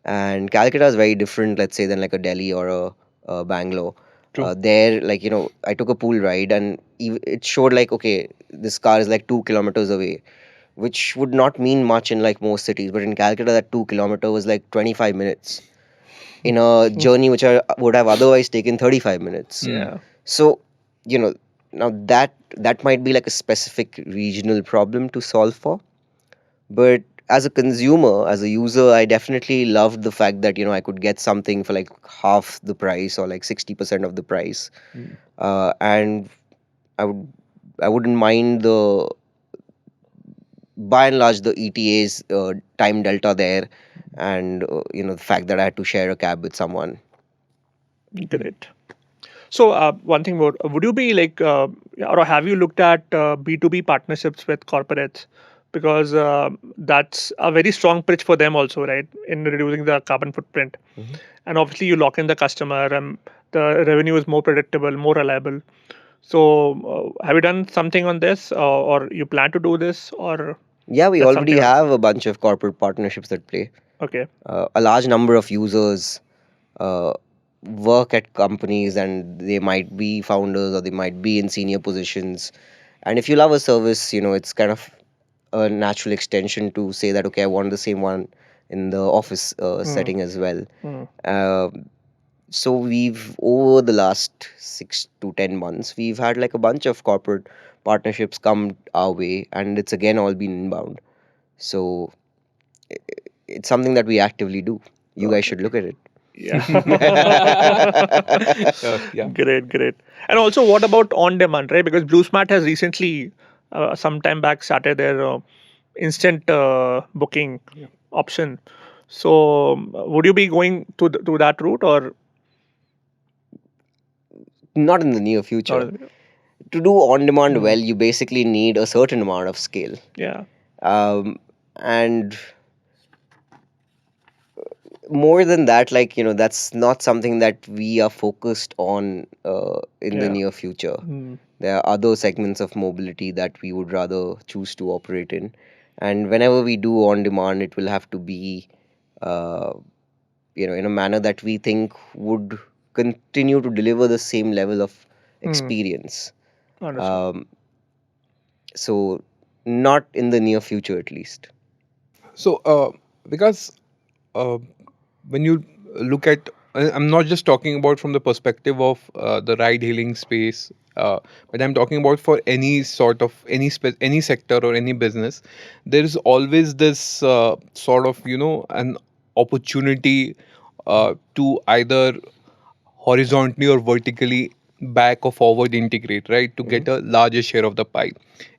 and Calcutta is very different, let's say, than like a Delhi or a Bangalore. True. There, like I took a pool ride, and it showed like, okay, this car is like 2 kilometers away, which would not mean much in like most cities, but in Calcutta that 2 kilometer was like 25 minutes in a Hmm. journey which I would have otherwise taken 35 minutes. Hmm. Yeah. So, now that might be like a specific regional problem to solve for, but as a consumer, as a user, I definitely loved the fact that I could get something for like half the price or like 60% of the price, Mm. and I would I wouldn't mind the by and large the ETA's time delta there, and the fact that I had to share a cab with someone. Great. So one thing more, would you be like, or have you looked at B2B partnerships with corporates? Because that's a very strong pitch for them also, right? In reducing the carbon footprint. Mhm. And obviously you lock in the customer and the revenue is more predictable, more reliable. So have you done something on this, or you plan to do this, or Yeah, we that's already something? have a bunch of corporate partnerships that play. Okay. A large number of users uh, work at companies, and they might be founders or they might be in senior positions. And if you love a service, it's kind of a natural extension to say that, okay, I want the same one in the office Hmm. setting as well. Hmm. Uh, so we've over the last 6 to 10 months, we've had like a bunch of corporate partnerships come our way, and it's again all been inbound. So it's something that we actively do. You guys Got it. should look at it. Yeah. Yeah. Great, great. And also, what about on demand, right? Because BlueSmart has recently, some time back, started their instant booking Yeah. option. So, would you be going to that route or Not in the near future. not? To do on demand Hmm. well, you basically need a certain amount of scale. Yeah. And more than that, like, that's not something that we are focused on in the Yeah. near future. Hmm. There are other segments of mobility that we would rather choose to operate in. And whenever we do on demand, it will have to be, uh, in a manner that we think would continue to deliver the same level of Hmm. experience. Understood. Um, so, not in the near future, at least. So, because uh, when you look at, I'm not just talking about from the perspective of the ride hailing space, but I'm talking about for any sort of any sector or any business. There is always this sort of an opportunity to either horizontally or vertically back or forward integrate, right, to Mhm. get a larger share of the pie.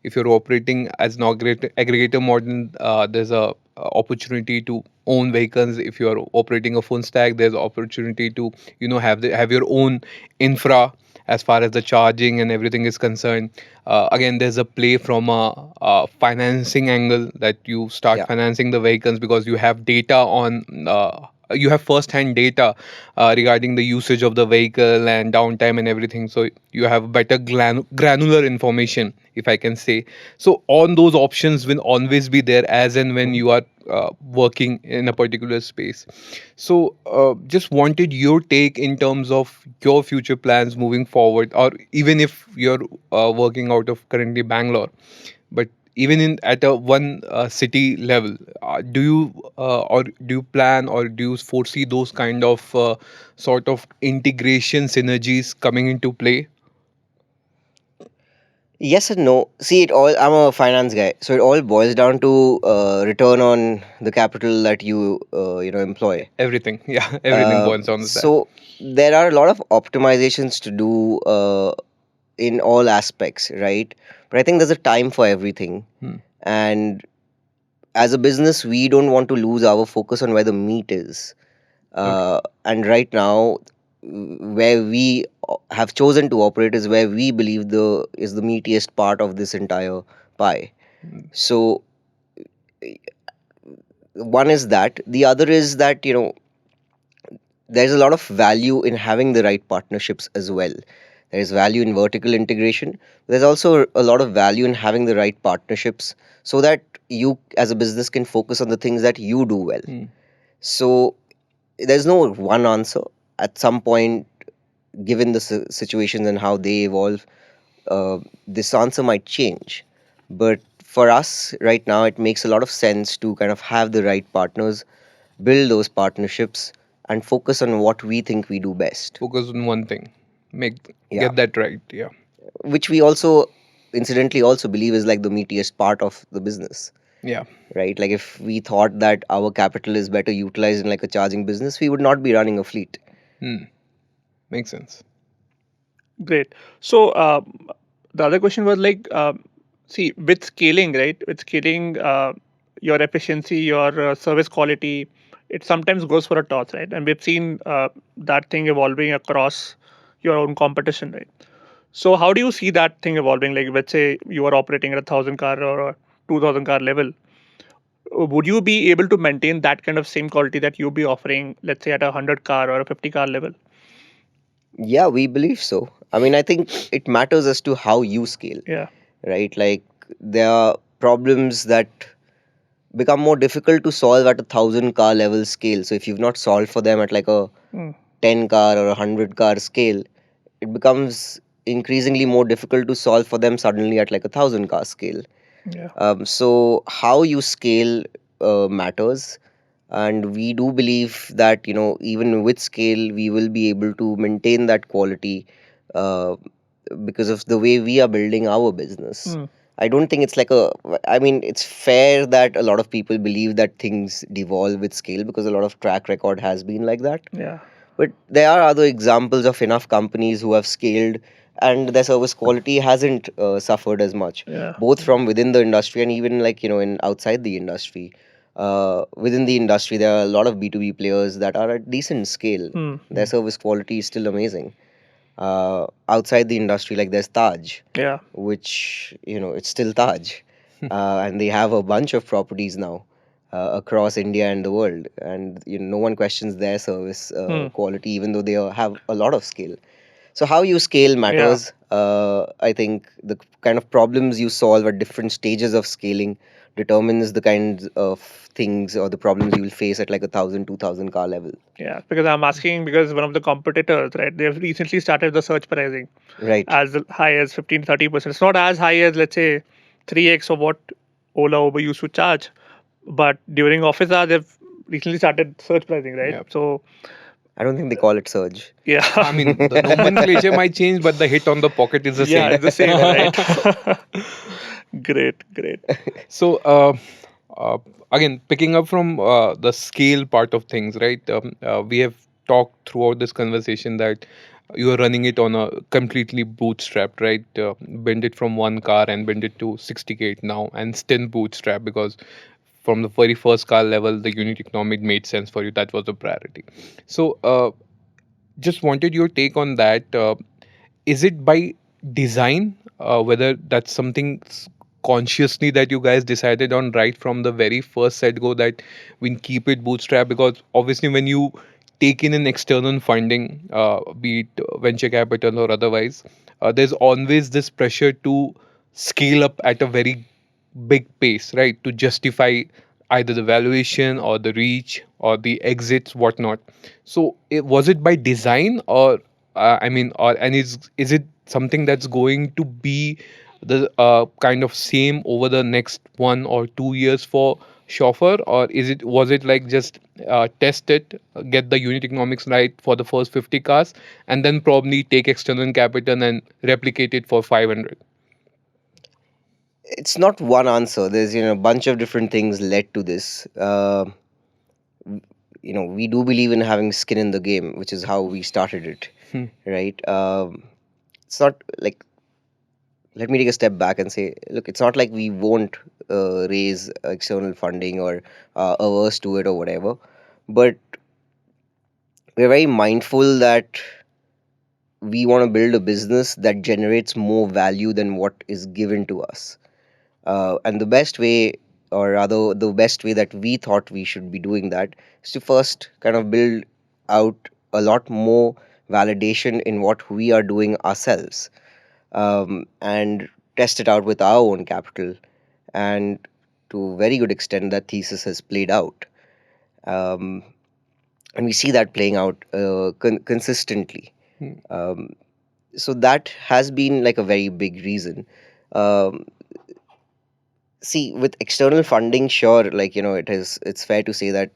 If you're operating as an aggregator model, there's a opportunity to own vehicles. If you're operating a full stack, there's opportunity to have your own infra as far as the charging and everything is concerned. Again, there's a play from a financing angle, that you start Yeah. financing the vehicles because you have data on you have first hand data regarding the usage of the vehicle and downtime and everything, so you have better granular information, if I can say. So on those options will always be there as and when Mhm. you are working in a particular space. So just wanted your take in terms of your future plans moving forward, or even if you're working out of currently Bangalore, but even in at a one city level, do you or do you plan or do you foresee those kind of sort of integration synergies coming into play? Yes and no. See, I'm a finance guy, so it all boils down to return on the capital that you employ. Everything, yeah, everything boils down to that. So there are a lot of optimizations to do in all aspects, right? But I think there's a time for everything. Hmm. And as a business, we don't want to lose our focus on where the meat is. Okay. And right now, where we have chosen to operate is where we believe the is the meatiest part of this entire pie. Hmm. So one is that. The other is that there's a lot of value in having the right partnerships as well. There's value in vertical integration. There's also a lot of value in having the right partnerships so that you as a business can focus on the things that you do well. Hmm. So there's no one answer. At some point, given the situations and how they evolve, this answer might change. But for us right now, it makes a lot of sense to kind of have the right partners, build those partnerships, and focus on what we think we do best. Focus on one thing, make Yeah. get that right. Yeah. Which we also, incidentally, also believe is like the meatiest part of the business. Yeah. right? Like if we thought that our capital is better utilized in like a charging business, we would not be running a fleet. Hmm. Makes sense. Great. So the other question was like, see, with scaling, right? With scaling, your efficiency, your service quality, it sometimes goes for a toss, right? And we've seen that thing evolving across your own competition, right? So how do you see that thing evolving? Like, let's say you are operating at 1,000 car or a 2,000 car level. Would you be able to maintain that kind of same quality that you be offering, let's say, at a 100 car or a 50 car level? Yeah, we believe so. I mean, I think it matters as to how you scale, Yeah. right? Like there are problems that become more difficult to solve at a 1,000 car level scale. So if you've not solved for them at like a Hmm. 10 car or a 100 car scale, it becomes increasingly more difficult to solve for them suddenly at like a 1,000 car scale. Yeah. So how you scale matters, and we do believe that even with scale we will be able to maintain that quality uh, because of the way we are building our business. Hmm. I don't think it's like a. I mean, it's fair that a lot of people believe that things devolve with scale because a lot of track record has been like that. Yeah. But there are other examples of enough companies who have scaled and their service quality hasn't suffered as much, Yeah. both from within the industry and even like, in outside the industry. Within the industry, there are a lot of B2B players that are at decent scale. Hmm. Their service quality is still amazing. Outside the industry, like there's Taj, Yeah. which, it's still Taj. And they have a bunch of properties now across India and the world. And, no one questions their service Hmm. quality, even though they have a lot of scale. So, how you scale Yeah. matters. I think the kind of problems you solve at different stages of scaling determines the kinds of things or the problems you will face at like a 1,000, 2,000 car level. Yeah. Because I'm asking because one of the competitors, right, they've recently started the search pricing Right. as high as 15 30%. It's not as high as, let's say, 3x of what Ola Uber used to charge. But during office hours, they've recently started search pricing, right? Yeah. So, I don't think they call it surge. yeah. I mean, the nomenclature might change, but the hit on the pocket is the Yeah, same. it's the same, right? Great, great. So, uh, again, picking up from the scale part of things, right? We have talked throughout this conversation that you are running it on a completely bootstrapped, right? Bend it from 1 car and bend it to 60K now, and still bootstrap because from the very first car level, the unit economic made sense for you. That was the priority. So, just wanted your take on that. Is it by design, whether that's something consciously that you guys decided on right from the very first set go that we keep it bootstrap? Because obviously when you take in an external funding, be it venture capital or otherwise, there's always this pressure to scale up at a very big pace, right, to justify either the valuation or the reach or the exits, whatnot. So, was it by design, or I mean, or and is it something that's going to be the kind of same over the next 1 or 2 years for Shoffr, or was it like just test it, get the unit economics right for the first 50 cars, and then probably take external capital and replicate it for 500? It's not one answer. There's, a bunch of different things led to this. We do believe in having skin in the game, which is how we started it, Hmm. right? It's not like, let me take a step back and say, look, it's not like we won't raise external funding or averse to it or whatever, but we're very mindful that we want to build a business that generates more value than what is given to us. And the best way, or rather, the best way that we thought we should be doing that is to first kind of build out a lot more validation in what we are doing ourselves, and test it out with our own capital. And to a very good extent, that thesis has played out. Um, and we see that playing out consistently. Hmm. So that has been like a very big reason. Um, See, with external funding, sure, like, it's fair to say that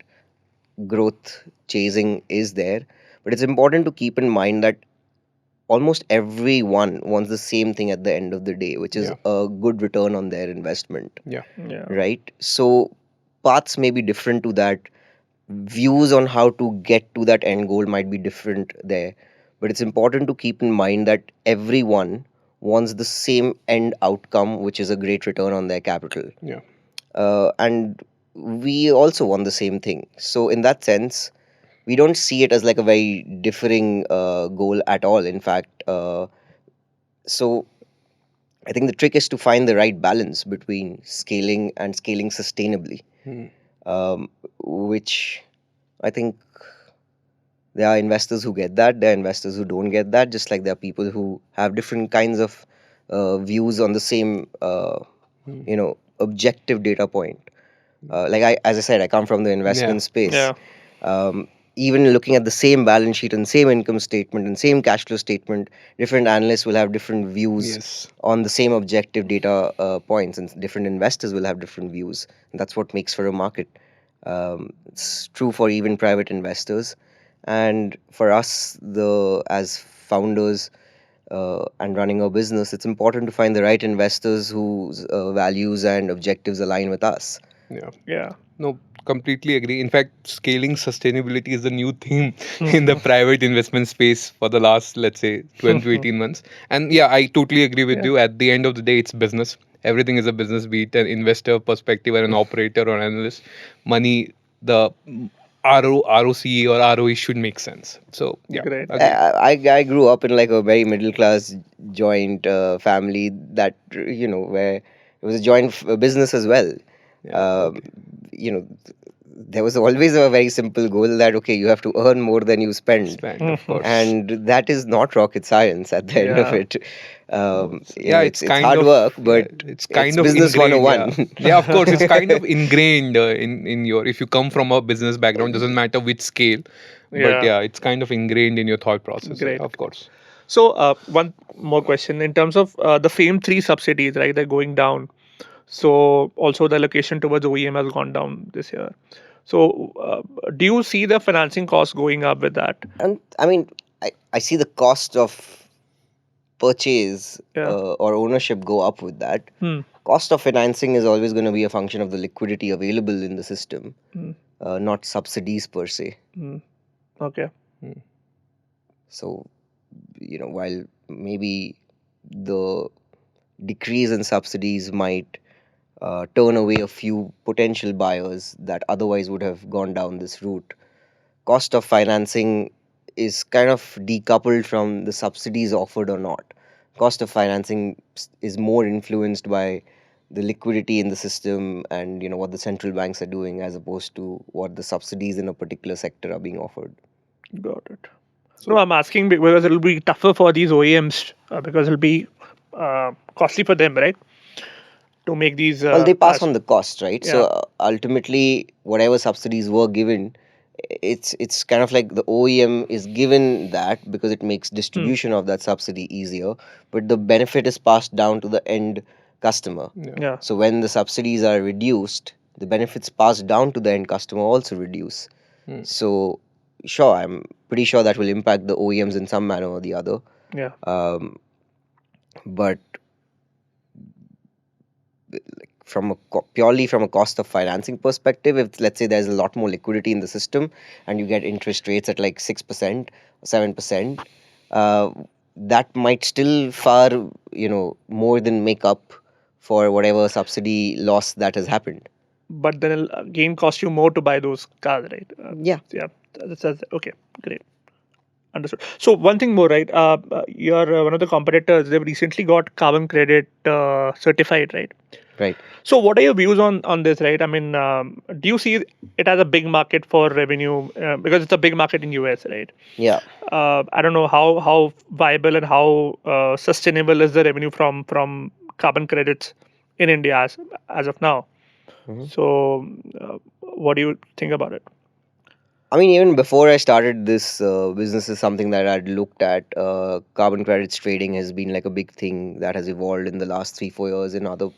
growth chasing is there, but it's important to keep in mind that almost everyone wants the same thing at the end of the day, which is Yeah. a good return on their investment, Yeah. Yeah. right? So paths may be different to that, views on how to get to that end goal might be different there, but it's important to keep in mind that everyone wants the same end outcome, which is a great return on their capital. Yeah. And we also want the same thing. So in that sense, we don't see it as like a very differing goal at all. In fact, so I think the trick is to find the right balance between scaling and scaling sustainably, Hmm. which I think there are investors who get that, there are investors who don't get that, just like there are people who have different kinds of views on the same, Hmm. objective data point. As I said, I come from the investment Yeah. space. Yeah. Even looking at the same balance sheet and same income statement and same cash flow statement, different analysts will have different views Yes. on the same objective data points, and different investors will have different views. And that's what makes for a market. It's true for even private investors, and for us, the as founders and running a business, it's important to find the right investors whose values and objectives align with us. Yeah. Yeah. No, completely agree. In fact, scaling sustainability is the new theme in the private investment space for the last, let's say, 12 to 18 months. And yeah, I totally agree with Yeah. you. At the end of the day, it's business. Everything is a business, be it an investor perspective or an operator or analyst. Money, the ROCE or ROE should make sense. So yeah, Great. agree. I grew up in like a very middle class joint family that where it was a joint business as well. Yeah, Um, okay. there was always a very simple goal that okay, you have to earn more than you spend, Spend, of course. and that is not rocket science at the end of Yeah. it. Yeah, it's It's kind hard of work, yeah, but it's it's kind of business ingrained. Yeah, 101. yeah, of course, it's kind of ingrained in your. If you come from a business background, doesn't matter which scale, but Yeah. yeah, it's kind of ingrained in your thought process. So, yeah, Great. of course. So, one more question in terms of the FAME 3 subsidies, right? They're going down. So, also the allocation towards OEM has gone down this year. So, do you see the financing costs going up with that? And I mean, I see the cost of purchase Yeah. or ownership go up with that. Hmm. Cost of financing is always going to be a function of the liquidity available in the system, Hmm. not subsidies per se. Hmm. Okay. So, while maybe the decrease in subsidies might turn away a few potential buyers that otherwise would have gone down this route, cost of financing is kind of decoupled from the subsidies offered or not. Cost of financing is more influenced by the liquidity in the system and what the central banks are doing as opposed to what the subsidies in a particular sector are being offered. Got it. So No, I'm asking because it'll be tougher for these OEMs because it'll be costly for them, right? To make these. Well, they pass on the cost, right? So Yeah. ultimately, whatever subsidies were given, it's kind of like the OEM is given that because it makes distribution of that subsidy easier, but the benefit is passed down to the end customer. yeah, Yeah. So when the subsidies are reduced, the benefits passed down to the end customer also reduce. Hmm. So sure, I'm pretty sure that will impact the OEMs in some manner or the other. Yeah. But purely from a cost of financing perspective, if let's say there's a lot more liquidity in the system and you get interest rates at like 6% or 7%, that might still far more than make up for whatever subsidy loss that has happened. But then it'll again cost you more to buy those cars, right? Yeah. Yeah. That's okay. Great. Understood. So one thing more, right? Your one of the competitors, they've recently got carbon credit certified, right? Right. So what are your views on this, right? I mean, do you see it as a big market for revenue because it's a big market in US, right? Yeah. I don't know how viable and how sustainable is the revenue from carbon credits in India as of now. Mhm. So, what do you think about it? I mean, even before I started this business is something that I'd looked at. Carbon credits trading has been like a big thing that has evolved in the last 3-4 years in other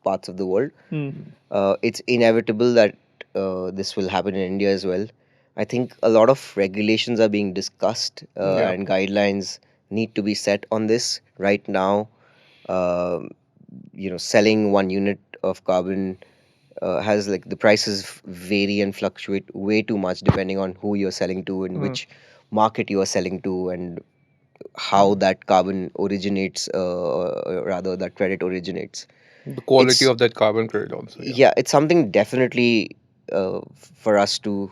parts of the world. Hmm. It's inevitable that this will happen in India as well. I think a lot of regulations are being discussed Yeah. and guidelines need to be set on this right now. um, Selling 1 unit of carbon has like the prices vary and fluctuate way too much depending on who you're selling to and Mm. which market you are selling to and how that carbon originates, rather that credit originates. The quality It's of that carbon credit also. Yeah. Yeah, it's something definitely for us to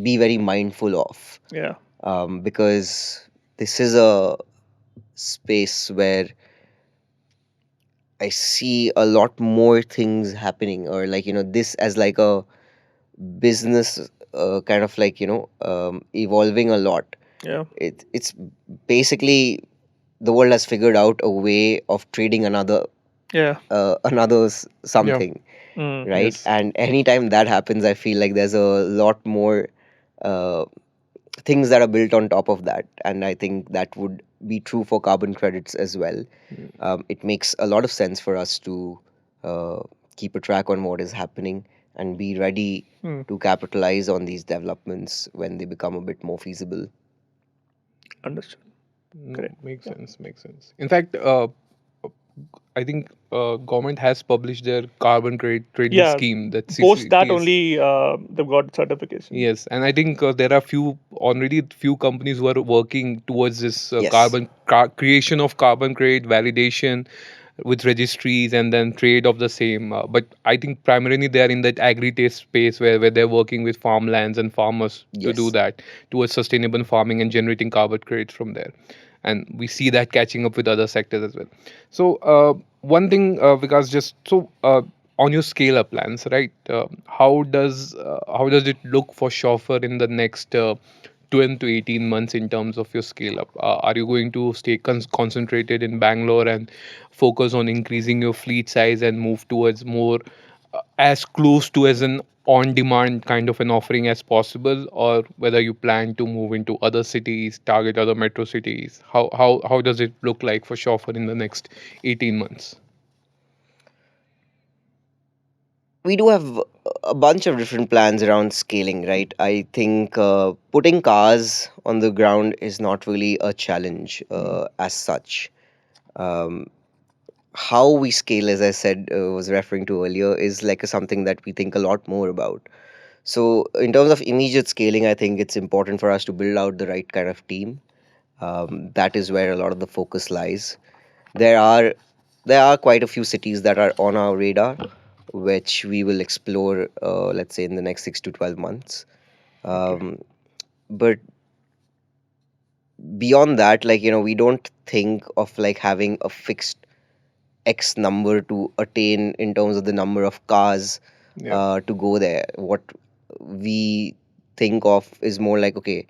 be very mindful of, Yeah. because this is a space where I see a lot more things happening, or like this as like a business, kind of like evolving a lot. Yeah. It's basically the world has figured out a way of trading Yeah. Yeah. something, Mm. right? Yes. And anytime that happens, I feel like there's a lot more uh, things that are built on top of that, and I think that would be true for carbon credits as well. It makes a lot of sense for us to uh, keep a track on what is happening and be ready Mm. to capitalize on these developments when they become a bit more feasible. Understood. No, Correct. makes Yeah. sense. Makes sense. In fact, I think government has published their carbon credit trading Yeah. scheme, that Post that CCTS. only they've got certification. Yes, and I think there are few companies who are working towards this Yes. creation of carbon credit validation with registries and then trade of the same. But I think primarily they are in that agri-taste space where they're working with farmlands and farmers to do Yes. that towards sustainable farming and generating carbon credits from there. And we see that catching up with other sectors as well. So one thing, because just so on your scale up plans, right? How does it look for Shoffr in the next 12 to 18 months in terms of your scale up? Are you going to stay concentrated in Bangalore and focus on increasing your fleet size and move towards more as close to as an on demand kind of an offering as possible, or whether you plan to move into other cities, target other metro cities? How does it look like for Shoffr in the next 18 months? We do have a bunch of different plans around scaling, right? I think putting cars on the ground is not really a challenge as such. Um, how we scale, as I said, was referring to earlier, is like something that we think a lot more about. So, in terms of immediate scaling, I think it's important for us to build out the right kind of team. That is where a lot of the focus lies. There are there are quite a few cities that are on our radar, which we will explore, let's say, in the next 6 to 12 months. Okay. But beyond that, like we don't think of like having a fixed X number to attain in terms of the number of cars Yeah. to go there. What we think of is more like, okay,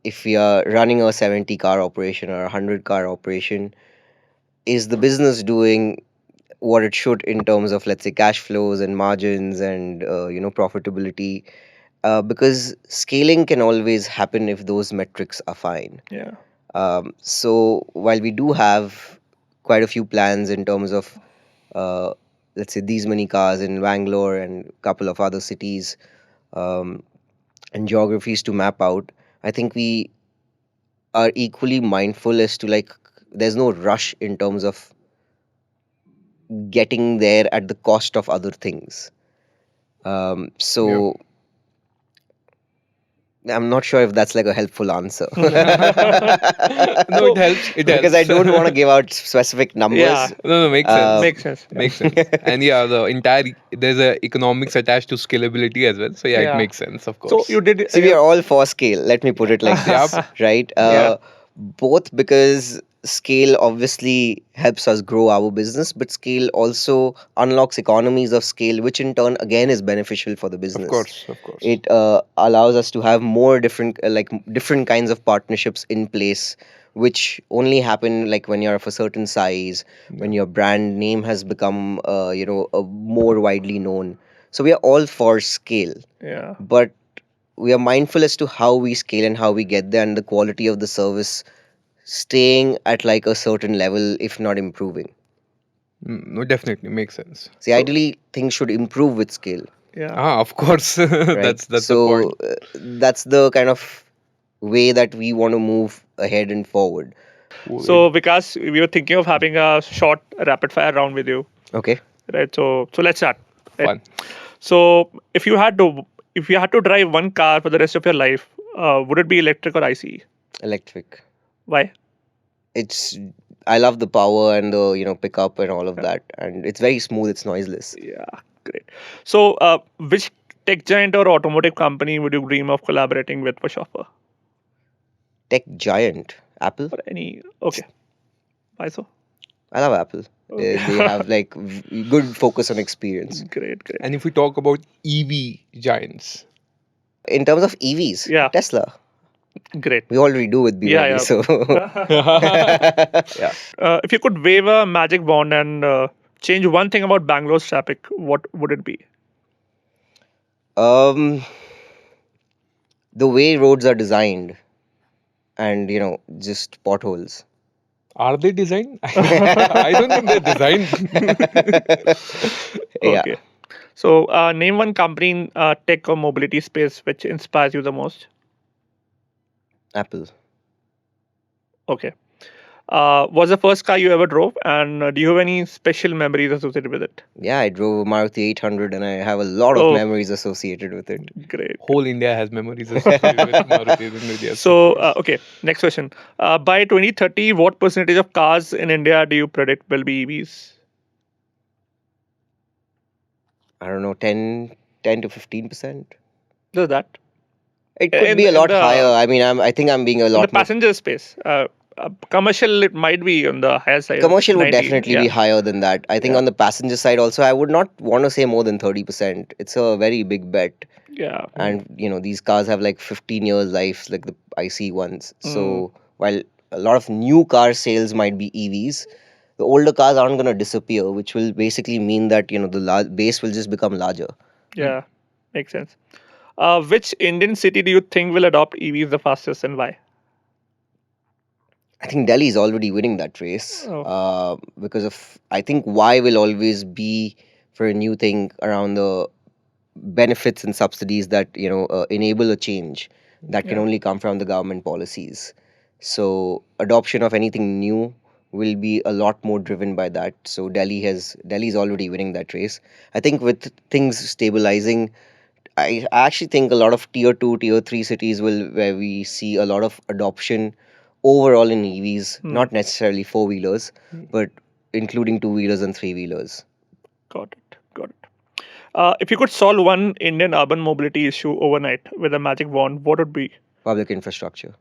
if we are running a 70 car operation or a 100 car operation, is the business doing what it should in terms of, let's say, cash flows and margins and profitability? Because scaling can always happen if those metrics are fine. Yeah. So while we do have quite a few plans in terms of, uh, let's say, these many cars in Bangalore and a couple of other cities, um, and geographies to map out, I think we are equally mindful as to like there's no rush in terms of getting there at the cost of other things. Yeah. So I'm not sure if that's like a helpful answer. No, it So helps. It Because I helps. don't want to give out specific yeah, numbers. No, no, makes sense. Uh, makes sense. Yeah. Makes sense. And yeah, the entire there's a economics attached to scalability as well. So yeah, it Yeah. makes sense, of So course. you did. See, we are all for scale. Let me put it like Yep. this, right? Yeah. Both because scale obviously helps us grow our business, but scale also unlocks economies of scale, which in turn again is beneficial for the Of business. course, of course. It allows us to have more different, different kinds of partnerships in place, which only happen like when you're of a certain size, Yeah. when your brand name has become, more widely known. So we are all for scale, Yeah. but we are mindful as to how we scale and how we get there and the quality of the service staying at like a certain level, if not improving. No, definitely makes sense. See, So ideally, things should improve with scale, yeah. Ah, of course. right? That's the So point. that's the kind of way that we want to move ahead and forward. So Vikas, we were thinking of having a short rapid fire round with you, Okay. right? So let's start. Right? Fun. So if you had to drive one car for the rest of your life, would it be electric or ICE? Electric. Why? It's I love the power and the pickup and all of that, and it's very smooth. It's noiseless. Yeah, great. So which tech giant or automotive company would you dream of collaborating with for Shoffr? Tech giant Apple. Or any? Okay, why so? I love Apple. Okay. They have like good focus on experience. Great, great. And if we talk about EV giants, In terms of EVs, Yeah. Tesla. Great. We already do with BYD, Yeah. so yeah. If you could wave a magic wand and change one thing about Bangalore's traffic, what would it be? Um, the way roads are designed, and just potholes. are they designed? I don't think they're designed. Yeah, Okay. So name one company in tech or mobility space which inspires you the most. Apple. Okay. Was the first car you ever drove, and do you have any special memories associated with it? Yeah, I drove a Maruti 800, and I have a lot of Oh. memories associated with it. Great. Whole India has memories associated with Maruti and India. So, okay, next question. By 2030, what percentage of cars in India do you predict will be EVs? I don't know, 10 to 15%. Just that. It could In- be a in lot the- higher. I mean, I think I'm being a In the lot more. passenger space, commercial, it might be on the higher side. Commercial would 90, definitely be yeah. higher than that. I think Yeah. on the passenger side also, I would not want to say more than 30%. It's a very big bet. Yeah. And these cars have like 15 years life, like the IC ones. Mm. So while a lot of new car sales might be EVs, the older cars aren't going to disappear, which will basically mean that the base will just become larger. Yeah. Makes sense. Which Indian city do you think will adopt EVs the fastest and why? I think Delhi is already winning that race Oh. because of, I think, why will always be for a new thing around the benefits and subsidies that enable a change that can Yeah. only come from the government policies. So adoption of anything new will be a lot more driven by that. So Delhi is already winning that race. I think with things stabilizing, I actually think a lot of tier 2 tier 3 cities will where we see a lot of adoption overall in EVs, not necessarily four wheelers, but including two wheelers and three wheelers. Got it. Got it. If you could solve one Indian urban mobility issue overnight with a magic wand, what would be? Public infrastructure.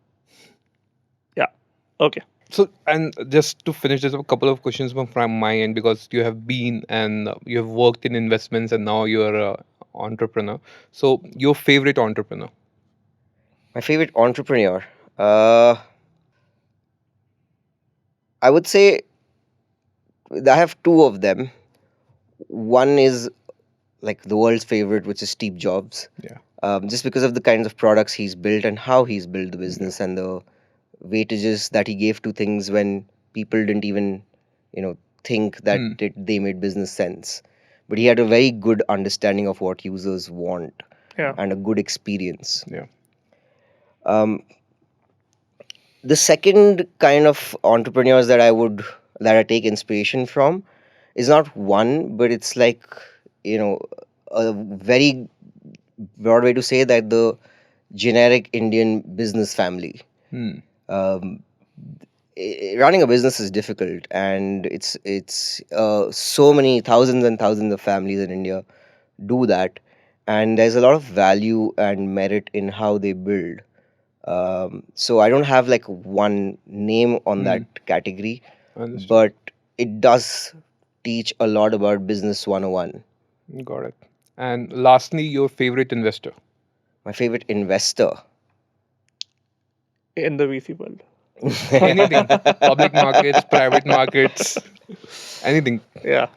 Yeah. Okay. So, and just to finish, there's a couple of questions from my end because you have been and you have worked in investments and now you're an entrepreneur. So, your favorite entrepreneur? My favorite entrepreneur. I would say I have two of them. One is like the world's favorite, which is Steve Jobs. Yeah. Just because of the kinds of products he's built and how he's built the business and the weightages that he gave to things when people didn't even, think that they made business sense. But he had a very good understanding of what users want Yeah. and a good experience. Yeah. The second kind of entrepreneurs that I take inspiration from is not one, but it's like, a very broad way to say that the generic Indian business family. Um, Running a business is difficult, and it's so many thousands and thousands of families in India do that, and there's a lot of value and merit in how they build. So I don't have like one name on that category, Understood. but it does teach a lot about business 101. Got it. And lastly, your favorite investor? My favorite investor. In the VC world. Anything. Public markets, private markets, anything. Yeah.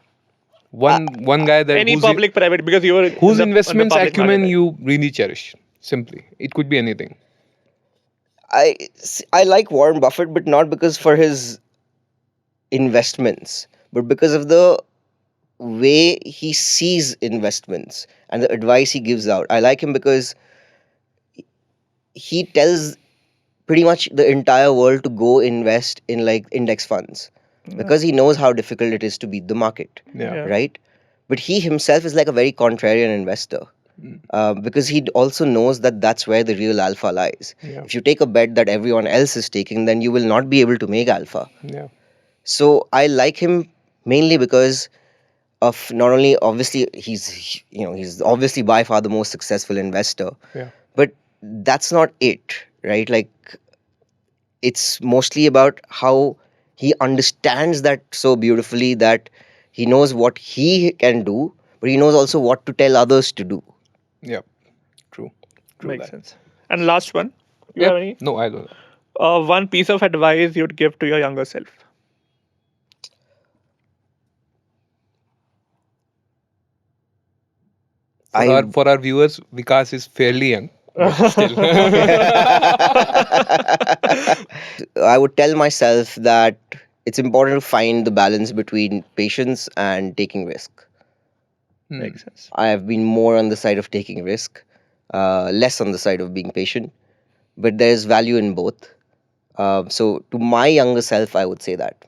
One guy that Any whose, public, private, because you were in whose the- in the investments public acumen market, you really cherish. Simply, it could be anything. I like Warren Buffett, but not because for his investments, but because of the way he sees investments and the advice he gives out. I like him because he tells pretty much the entire world to go invest in like index funds because he knows how difficult it is to beat the market, Yeah. right? But he himself is like a very contrarian investor because he also knows that that's where the real alpha lies. Yeah. If you take a bet that everyone else is taking, then you will not be able to make alpha. Yeah. So I like him mainly because of not only obviously he's obviously by far the most successful investor, Yeah. but that's not it, right? Like it's mostly about how he understands that so beautifully that he knows what he can do, but he knows also what to tell others to do. Yeah. True. True Makes that. sense. And last one, you Yep. have any? No, I don't. One piece of advice you'd give to your younger self. For our viewers, Vikas is fairly young, but still. I would tell myself that it's important to find the balance between patience and taking risk. Makes sense. I have been more on the side of taking risk, less on the side of being patient, but there's value in both. So, to my younger self, I would say that.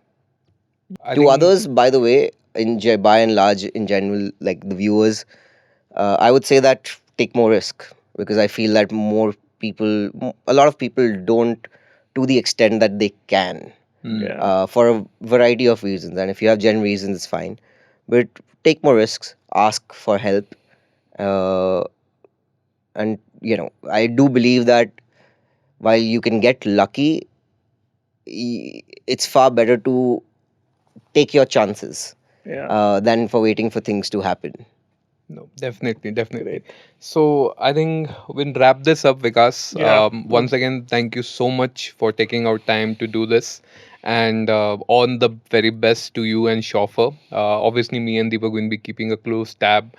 I To think- others, by the way, by and large, in general, like the viewers, I would say that take more risk because I feel that a lot of people don't to the extent that they can Yeah. for a variety of reasons. And if you have genuine reasons, it's fine. But take more risks, ask for help. Uh, and, I do believe that while you can get lucky, it's far better to take your chances Yeah. than for waiting for things to happen. No, definitely, definitely. Great. So I think we'll wrap this up, Vikas. Yeah. Once again, thank you so much for taking out time to do this, and all the very best to you and Shoffr. Obviously, me and Deepak are going to be keeping a close tab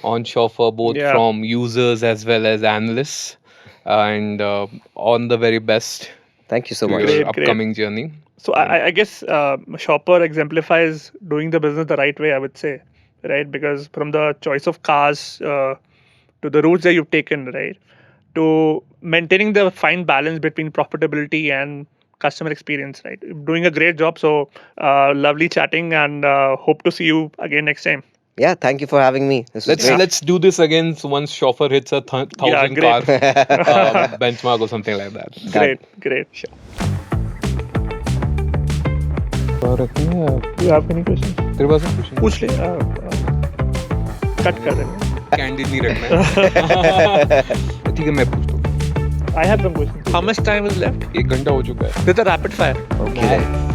on Shoffr, both Yeah. from users as well as analysts, and on the very best Thank you so to much. your Great, great. upcoming journey. So I guess Shoppr exemplifies doing the business the right way, I would say, right? Because from the choice of cars to the routes that you've taken, right, to maintaining the fine balance between profitability and customer experience, right? Doing a great job. So lovely chatting, and hope to see you again next time. Yeah, thank you for having me. This was Let's great. let's do this again. So once Shoffr hits a thousand great. car benchmark or something like that. Great, great. You have any questions? तेरे पास है question? पूछ ले cut कर देंगे Candid नहीं रखना है. ठीक है मैं पूछता हूँ. I have some questions. How much time is left? 1 घंटा हो चुका है. With a rapid fire. Okay.